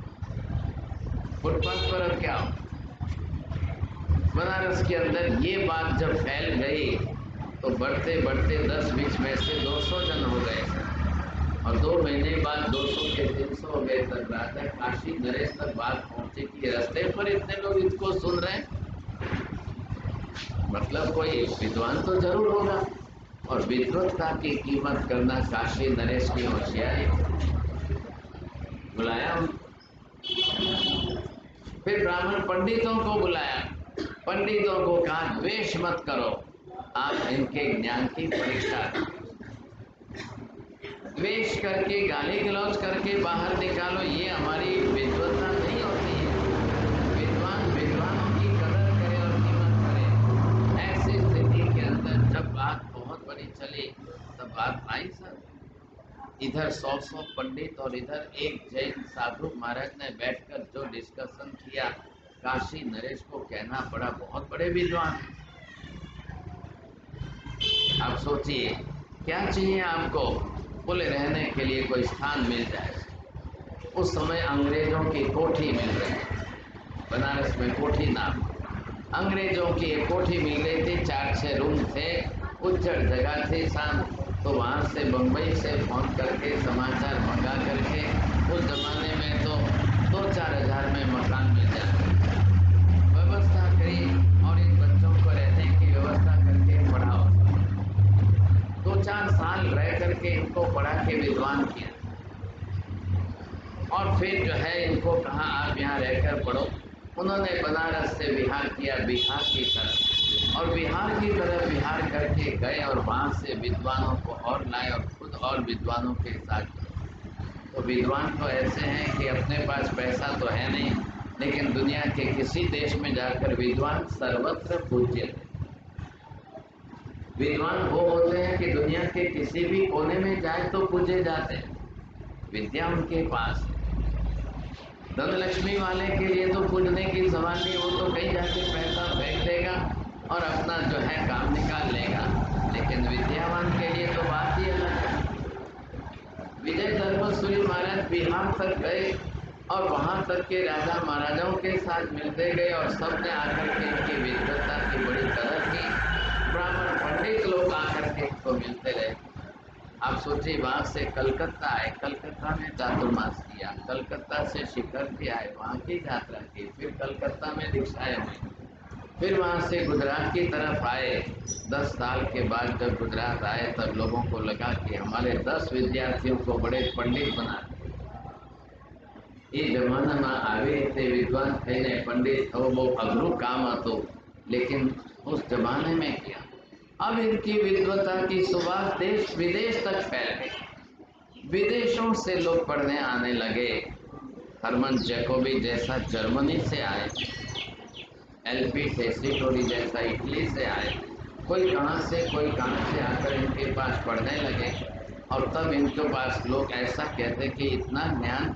फुटपाथ पर अब क्या हो, बनारस के अंदर ये बात जब फैल गई तो बढ़ते बढ़ते 10-20 में से 200 जन हो गए और 2 महीने बाद 200 के 300 हो गए। तक राजा काशी नरेश तक बात पहुंची कि रास्ते पर इतने लोग इसको सुन रहे हैं, मतलब कोई विद्वान तो जरूर होगा। और विद्वत्ता की कीमत करना काशी नरेश की होशियारी। बुलाया फिर ब्राह्मण पंडितों को बुलाया, पंडितों को कहा द्वेष मत करो, आप इनके ज्ञान की परीक्षा करो। द्वेष करके गाली गलौज करके बाहर निकालो, ये हमारी विद्वत्ता नहीं होती है। विद्वान विद्वानों की कदर करे और कीमत करे। ऐसी स्थिति के अंदर जब बात बहुत बड़ी चली तब बात आई सर, इधर 100 पंडित और इधर एक जैन साधु महाराज ने बैठकर जो डिस्कशन किया, काशी नरेश को कहना पड़ा बहुत बड़े विद्वान। आप सोचिए क्या चाहिए आपको, बोले रहने के लिए कोई स्थान मिल जाए। उस समय अंग्रेजों की कोठी मिल रही, बनारस में कोठी नाम, अंग्रेजों की एक कोठी मिल गई थी, 4-6 रूम थे, उज्जड़ जगह थी शाम। तो वहाँ से बम्बई से फोन करके समाचार मंगा करके, उस जमाने में तो 2-4 हज़ार में मकान मिल जाते, व्यवस्था करी और इन बच्चों को रहने की व्यवस्था करके पढ़ाओ। 2-4 साल रह करके इनको पढ़ा के विद्वान किया और फिर जो है इनको कहा आप यहाँ रहकर पढ़ो। उन्होंने बनारस से बिहार किया, बिहार की तरफ, और बिहार की तरफ बिहार करके गए और वहाँ से विद्वानों को और लाए और खुद और विद्वानों के साथ। तो विद्वान तो ऐसे हैं कि अपने पास पैसा तो है नहीं, लेकिन दुनिया के किसी देश में जाकर विद्वान सर्वत्र पूज्य थे। विद्वान वो होते हैं कि दुनिया के किसी भी कोने में जाए तो पूजे जाते हैं, विद्या उनके पास है। धनलक्ष्मी वाले के लिए तो पूजने की सवाल नहीं, वो तो कहीं जाके पैसा फेंक देगा और अपना जो है काम निकाल लेगा, लेकिन विद्यावान के लिए तो बात ही अलग है। विजय धर्मसूरी महाराज बिहार तक गए और वहाँ तक के राजा महाराजाओं के साथ मिलते गए और सबने आकर के इनकी विद्वत्ता की बड़ी कदर की। ब्राह्मण पंडित लोग आकर के इनको मिलते रहे। आप सोचिए वहाँ से कलकत्ता आए, कलकत्ता में चातुर्मास किया, कलकत्ता से शिखर भी आए, वहाँ की यात्रा की, फिर कलकत्ता में दीक्षाएं हुई, फिर वहाँ से गुजरात की तरफ आए। 10 साल के बाद जब गुजरात आए तब लोगों को लगा कि हमारे 10 विद्यार्थियों को बड़े पंडित बना दिए। ये जमाना में आवे थे विद्वान थईने पंडित थवो बहू अघरू काम हतुं, लेकिन उस जमाने में किया। अब इनकी विद्वता की सुवास देश विदेश तक फैल गई, विदेशों से लोग पढ़ने आने लगे। हरमन जैकोबी जैसा जर्मनी से आए, एलपी टेस्टिटोरी जैसा इटली से आए, कोई कहाँ से आकर इनके पास पढ़ने लगे। और तब इनके पास लोग ऐसा कहते कि इतना ज्ञान,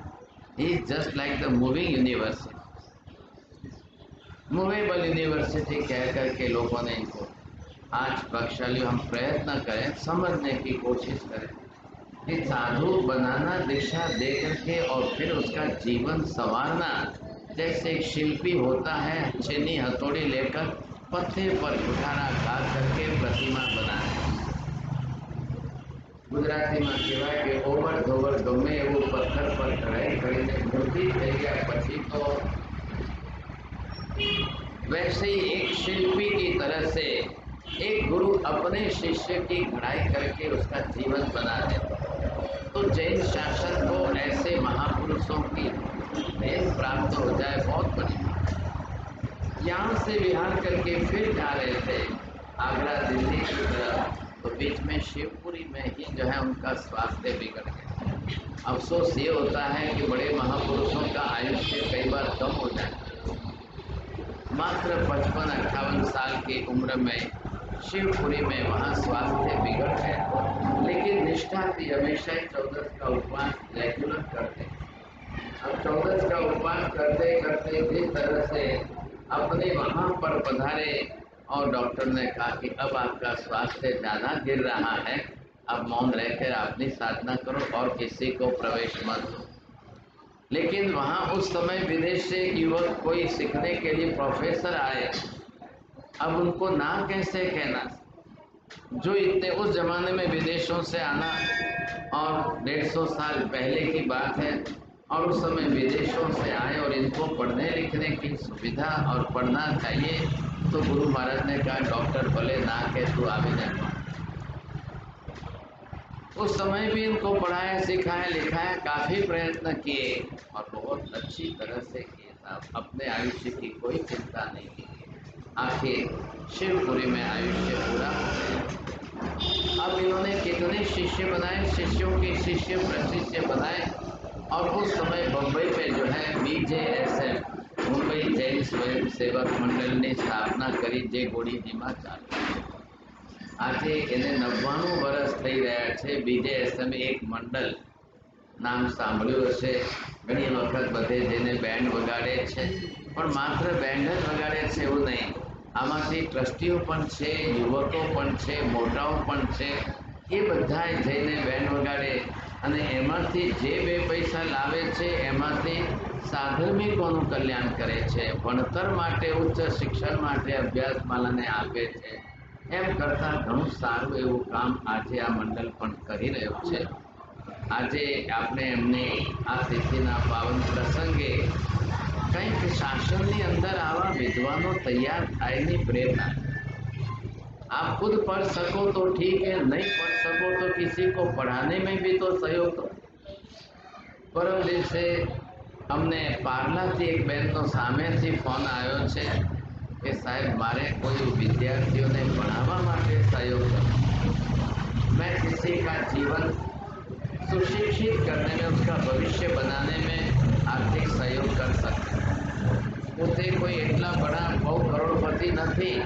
he is just like the moving university, movable university कह करके लोगों ने इनको। आज बख्शाली हम प्रयत्न करें, समझने की कोशिश करें कि साधु बनाना दिशा दे करके और फिर उसका जीवन संवारना, जैसे एक शिल्पी होता है छेनी हथौड़ी लेकर पत्थर पर उठाना काट करके प्रतिमा बनाना। गुजराती में कहेवाय कि ओवर धोवर गमे एवं पत्थर पर चढ़ाई करीने मूर्ति થઈ ગયા પછી तो वैसे ही एक शिल्पी की तरह से एक गुरु अपने शिष्य की घड़ाई करके उसका जीवन बना देता। तो जैन शासन को ऐसे महापुरुषों की देन प्राप्त हो जाए बहुत बड़ी बात। यहाँ से विहार करके फिर जा रहे थे आगरा दिल्ली की तरफ, तो बीच में शिवपुरी में ही जो है उनका स्वास्थ्य बिगड़ गया। अफसोस ये होता है कि बड़े महापुरुषों का आयुष्य कई बार कम हो जाता है। मात्र 55-58 साल की उम्र में शिवपुरी में वहाँ स्वास्थ्य बिगड़ गया, लेकिन निष्ठा थी, हमेशा ही 14 का उपवास रेगुलर करते। अब 14 का उपवास करते करते जिस तरह से अपने वहाँ पर पधारे और डॉक्टर ने कहा कि अब आपका स्वास्थ्य ज़्यादा गिर रहा है, अब मौन रहकर अपनी साधना करो और किसी को प्रवेश मत दो। लेकिन वहाँ उस समय विदेश से युवक कोई सीखने के लिए प्रोफेसर आए, अब उनको ना कैसे कहना, जो इतने उस जमाने में विदेशों से आना और 150 साल पहले की बात है, और उस समय विदेशों से आए और इनको पढ़ने लिखने की सुविधा और पढ़ना चाहिए, तो गुरु महाराज ने कहा डॉक्टर भले ना के तू आवे जाए। उस समय भी इनको पढ़ाया सिखाया लिखाया, काफ़ी प्रयत्न किए और बहुत अच्छी तरह से किए। अपने आयुष्य की कोई चिंता नहीं की। आखिर शिवपुरी में आयुष्य पूरा हो गया। अब इन्होंने कितने शिष्य बनाए, शिष्यों के शिष्य प्रशिष्य बनाए, और उस समय बम्बई में जो है BJSM मुंबई जैन स्वयं सेवक मंडल ने स्थापना करी, જે ગોડીજીમાં ચાલુ। આજે એને 99 વર્ષ થઈ રહ્યા છે। BJSM એક મંડળ નામ સાંભળ્યું હશે ઘણી વખત, બધે જેને બેન્ડ વગાડે છે, પણ માત્ર બેન્ડ જ વગાડે છે એવું નહીં, આમાંથી ટ્રસ્ટીઓ પણ છે, યુવકો પણ છે, મોટાઓ પણ છે। એ બધાએ જઈને બેન્ડ વગાડે અને એમાંથી જે બે પૈસા લાવે છે એમાંથી સાધર્મિકોનું કલ્યાણ કરે છે, ભણતર માટે, ઉચ્ચ શિક્ષણ માટે અભ્યાસમાલાને આપે છે। એમ કરતાં ઘણું સારું એવું કામ આજે આ મંડળ પણ કરી રહ્યું છે। આજે આપણે એમને આ તિથિના પાવન પ્રસંગે કંઈક શાસનની અંદર આવા વિદ્વાનો तैयार थायनी प्रेरणा। आप खुद पढ़ सको तो ठीक है, नहीं पढ़ सको तो किसी को पढ़ाने में भी तो सहयोग करो। परम दिवसे अमने पार्लाथी एक बहननो सामेथी फोन आयो छे कि साहेब मारे कोई विद्यार्थीओने भणाववा माटे सहयोग करो। मैं किसी का जीवन सुशिक्षित करने में, उसका भविष्य बनाने में आर्थिक सहयोग कर सकता हूँ। मुझे कोई इतना बड़ा बहुत करोड़पति नहीं,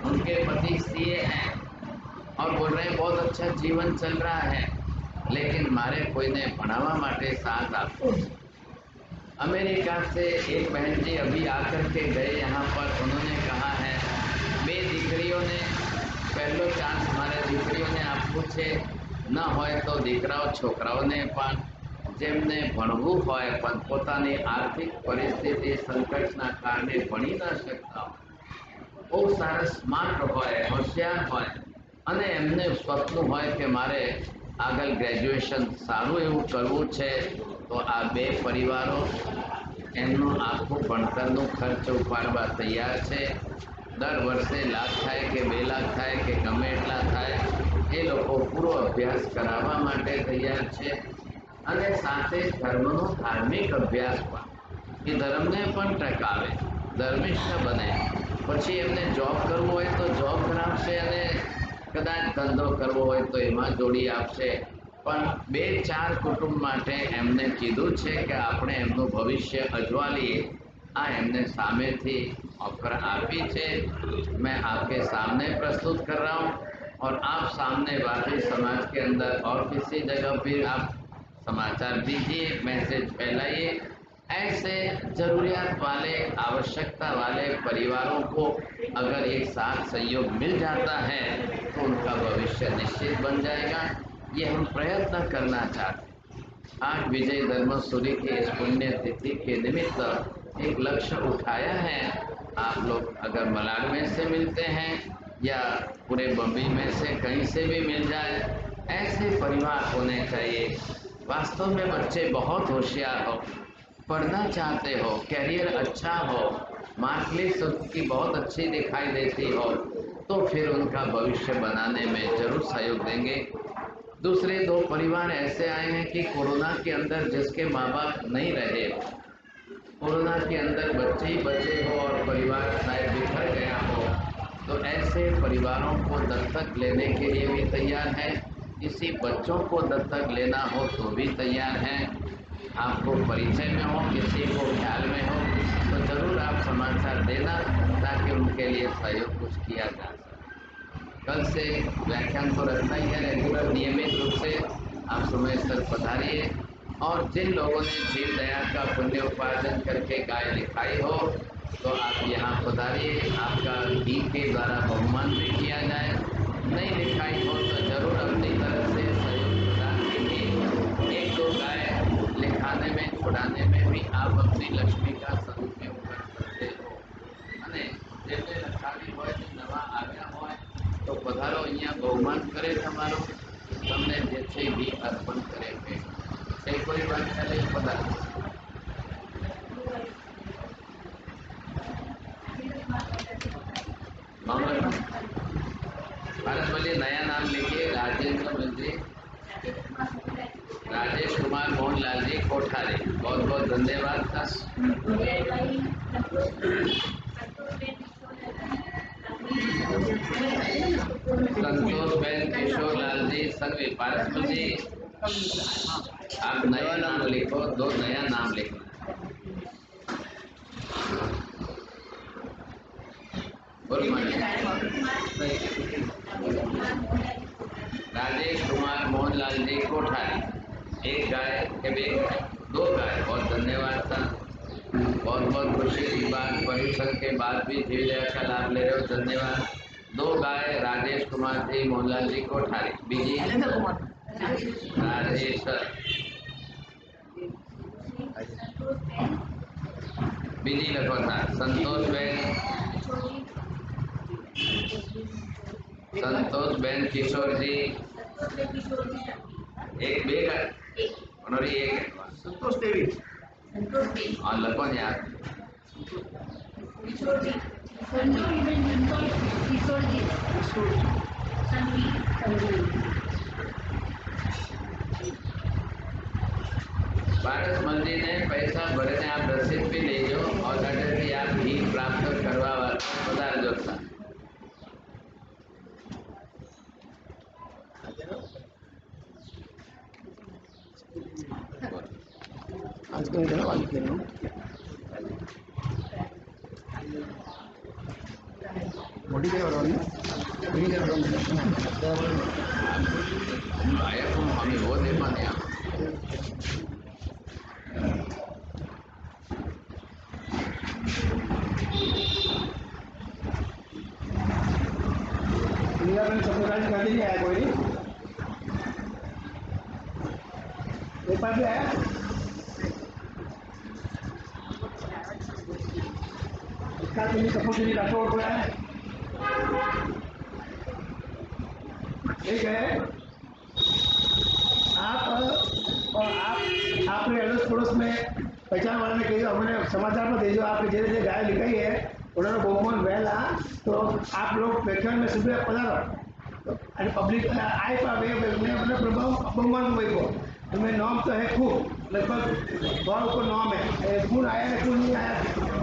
उनके पति CA हैं और बोल रहे हैं बहुत अच्छा जीवन चल रहा है, लेकिन मारे कोई ने भणावा माटे साथ आपको। अमेरिका से एक बहन जी अभी आकर के गए यहाँ पर, उन्होंने कहा है 2 दीकरीओं ने पहलो चांस मारे दीकरीओं ने आपको छे, न होय तो दीकराओ छोकराओने पण जेमने भणवू होय पण पोतानी आर्थिक परिस्थिति संकटना कारणे भणी न शकता बहुत सारा स्मार्ट होय, होशियार होय અને એમને સ્વપ્ન હોય કે મારે આગળ ગ્રેજ્યુએશન સારું એવું કરવું છે, તો આ 2 પરિવારો એમનું આખું ભણતરનું ખર્ચ ઉપાડવા તૈયાર છે। દર વર્ષે લાખ થાય કે 2 લાખ થાય કે ગમે એટલા થાય, એ લોકો પૂરો અભ્યાસ કરાવવા માટે તૈયાર છે। અને સાથે ધર્મનો ધાર્મિક અભ્યાસ પણ, એ ધર્મને પણ ટકાવે, ધર્મિષ્ઠ બને। પછી એમને જોબ કરવું હોય તો જોબ કરાવશે અને કદાચ ધંધો કરવો હોય તો એમાં જોડી આપશે, પણ 2-4 કુટુંબ માટે એમને કીધું છે કે આપણે એમનું ભવિષ્ય અજવાળીએ। આ એમને સામેથી ऑफर आपी છે। मैं आपके सामने प्रस्तुत कर रहा हूँ और आप सामने बाकी समाज के अंदर और किसी जगह भी आप समाचार दीजिए, मैसेज फैलाइए। ऐसे जरूरियात वाले, आवश्यकता वाले परिवारों को अगर एक साथ सहयोग मिल जाता है तो उनका भविष्य निश्चित बन जाएगा। ये हम प्रयत्न करना चाहते हैं। आज विजय धर्मसूरी के इस पुण्य तिथि के निमित्त एक लक्ष्य उठाया है। आप लोग अगर मलाड में से मिलते हैं या पूरे बम्बई में से कहीं से भी मिल जाए, ऐसे परिवार होने चाहिए। वास्तव में बच्चे बहुत होशियार हो, पढ़ना चाहते हो, कैरियर अच्छा हो, मार्कलिस्ट उसकी बहुत अच्छी दिखाई देती हो, तो फिर उनका भविष्य बनाने में जरूर सहयोग देंगे। दूसरे 2 परिवार ऐसे आए हैं कि कोरोना के अंदर जिसके माँ बाप नहीं रहे, कोरोना के अंदर बच्चे ही बचे हो और परिवार शायद बिखर गया हो, तो ऐसे परिवारों को दत्तक लेने के लिए भी तैयार है। किसी बच्चों को दत्तक लेना हो तो भी तैयार हैं। आपको परिचय में हो, किसी को ख्याल में हो, तो ज़रूर आप समाचार देना ताकि उनके लिए सहयोग कुछ किया जा सके। कल से व्याख्यान तो रखना ही है रेगुलर, नियमित रूप से आप समयसर पधारिए। और जिन लोगों ने जीव दया का पुण्य उपार्जन करके गाय लिखाई हो तो आप यहाँ पधारिए, आपका घी के द्वारा बहुमान भी किया जाए। नहीं लिखाई हो तो जरूर अपनी तरफ से सहयोग प्रदान कीजिए। 1-2 गाय लिखाने में, छुड़ाने में भी आप अपनी लक्ष्मी का सदुपयोग कर सकते हो। અને જેમને લખાવી હોય ને નવા આવ્યા હોય તો પધારો, અહીંયા બહુમાન કરે તમારું, તમને જે છે ઘી અર્પણ કરે છે। कोई व्याख्या नहीं पता। भारत बोलिए, नया नाम लिखिए, राजेंद्र मंत्री, राजेश कुमार मोहनलाल जी। कोठारी, बहुत बहुत धन्यवाद था। संतोषबेन किशोरलाल जी संघवी, पारसमल जी आप नया नाम लिखो, 2 नया नाम लिखना। राजेश कुमार मोहनलाल जी कोठारी, 1 गाय के 2 गाय, बहुत धन्यवाद था। बहुत बहुत खुशी की बात, परीक्षण के बाद भी जीव दया का लाभ ले रहे हो, धन्यवाद। 2 गाय राजेश कुमार जी मोहनलाल जी कोठारी, बीजी राजेश बीजी लखो था। संतोषबेन किशोर जी 1 2 गाय और ये संतोष देवी और लखो यार पारस मंदिर ने पैसा भरे ने आप रसीद भी ले जाओ और अगर कि आप घी प्राप्त करवा पधार जो था। आज के दिन वाली के लो बॉडी के वालों ने बॉडी के वालों ने आया तो हमें वो दे पाने आप समुदाय का नहीं आया कोई एक बार भी आया इसका तो नहीं सपोर्ट नहीं रखा और कोई आया ठीक है। आप और आप आपने अड़ोस पड़ोस में पहचान वाले ने कही हमने समाचार में भेजो आपने जैसे जैसे गाय लिखाई है उन्होंने बहुमन वहला तो आप लोग व्याख्यान में सुबह पधारो अरे पब्लिक आए मैंने प्रभाव बहुमान भाई को मैं नाम तो है खूब लगभग बहुत को नाम है कौन आया है कौन नहीं आया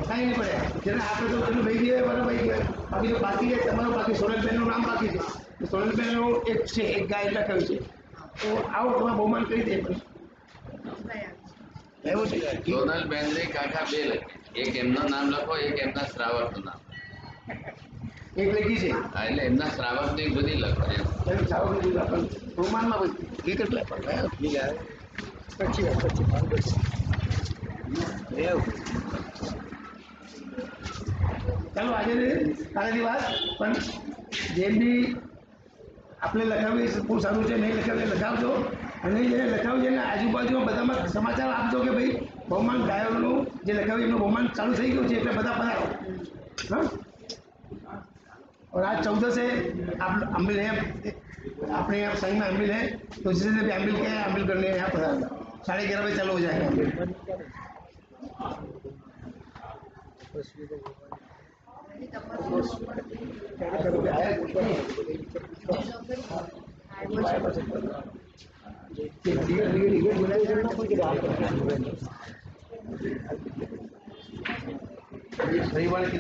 कहीं नहीं पड़े जैसे आपने तो चलो भाई दिए बना भाई बाकी तो बाकी है तमाम बाकी सोनलबेन नाम बाकी है सोनलबेन एक से एक गाय लखाવી છે તો આવો તમે બહુમાન કરી દે એવું છે સોનલ બેન્દ્રે કાકા 2 લખે, એક એમનો નામ લખો, એક એમના શ્રાવકનું નામ, એક લખી છે એટલે એમના શ્રાવકની જુદી લખો એમ. એમ સાવ બહુમાનમાં એ કેટલા પણ પછી ચાલો આજે કાલેની વાત પણ જેમની આપણે લખાવી બહુ સારું છે નહીં લખાવી લખાવજો અને જેને લખાવ્યું છે એને આજુબાજુમાં બધામાં સમાચાર આપજો કે ભાઈ બહુમાન ગાયોનું જે લખાવ્યું એમનું બહુમાન ચાલુ થઈ ગયું છે એટલે બધા પધારો हाँ और आज 14 से आप अम्बिल है अपने यहाँ सही में अम्बिल है तो जिससे भी अम्बिल के अम्बिल करने यहाँ पधार 11:30 बजे चालू हो जाएगा अम्बिल रविवार की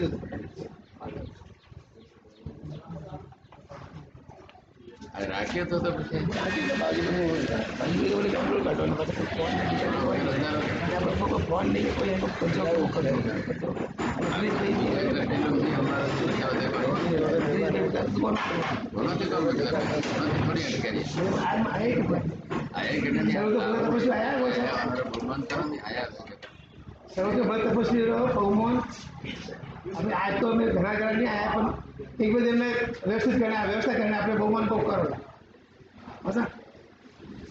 રાખ્યો તો પછી फोन नहीं कोई सर्व भक्त तपस्वी बहुमोन अभी आज तो मैं घना घना नहीं आया पर एक बजे में व्यवस्था करना अपने बहुमान को करो बस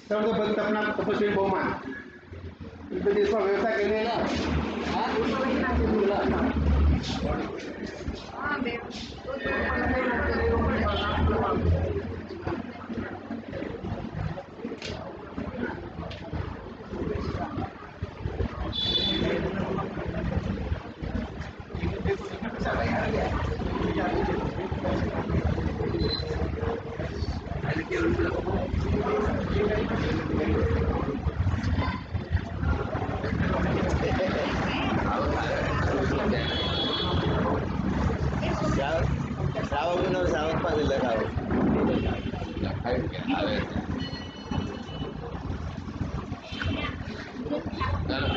सर्व भक्त अपना तपस्वी बहुमान एक बजे इसका व्यवस्था करने લખાયું કે આવે છે ચાલો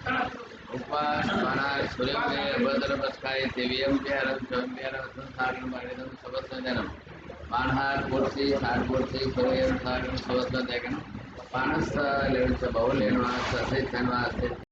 કાકા ઉપવાસ મારા સૂર્યને અભદ્ર બસકાય દેવીયમ પ્યારમ ચોમ્યારમ સંસારમ બાળિદમ સવસ્વજનમ માનહાર પૂર્તિ સાર પૂર્તિ સૂર્યમ સારમ સવસ્વજનમ પાનસ લેણું છે બહુ લેણું આ સસે ધનવાસ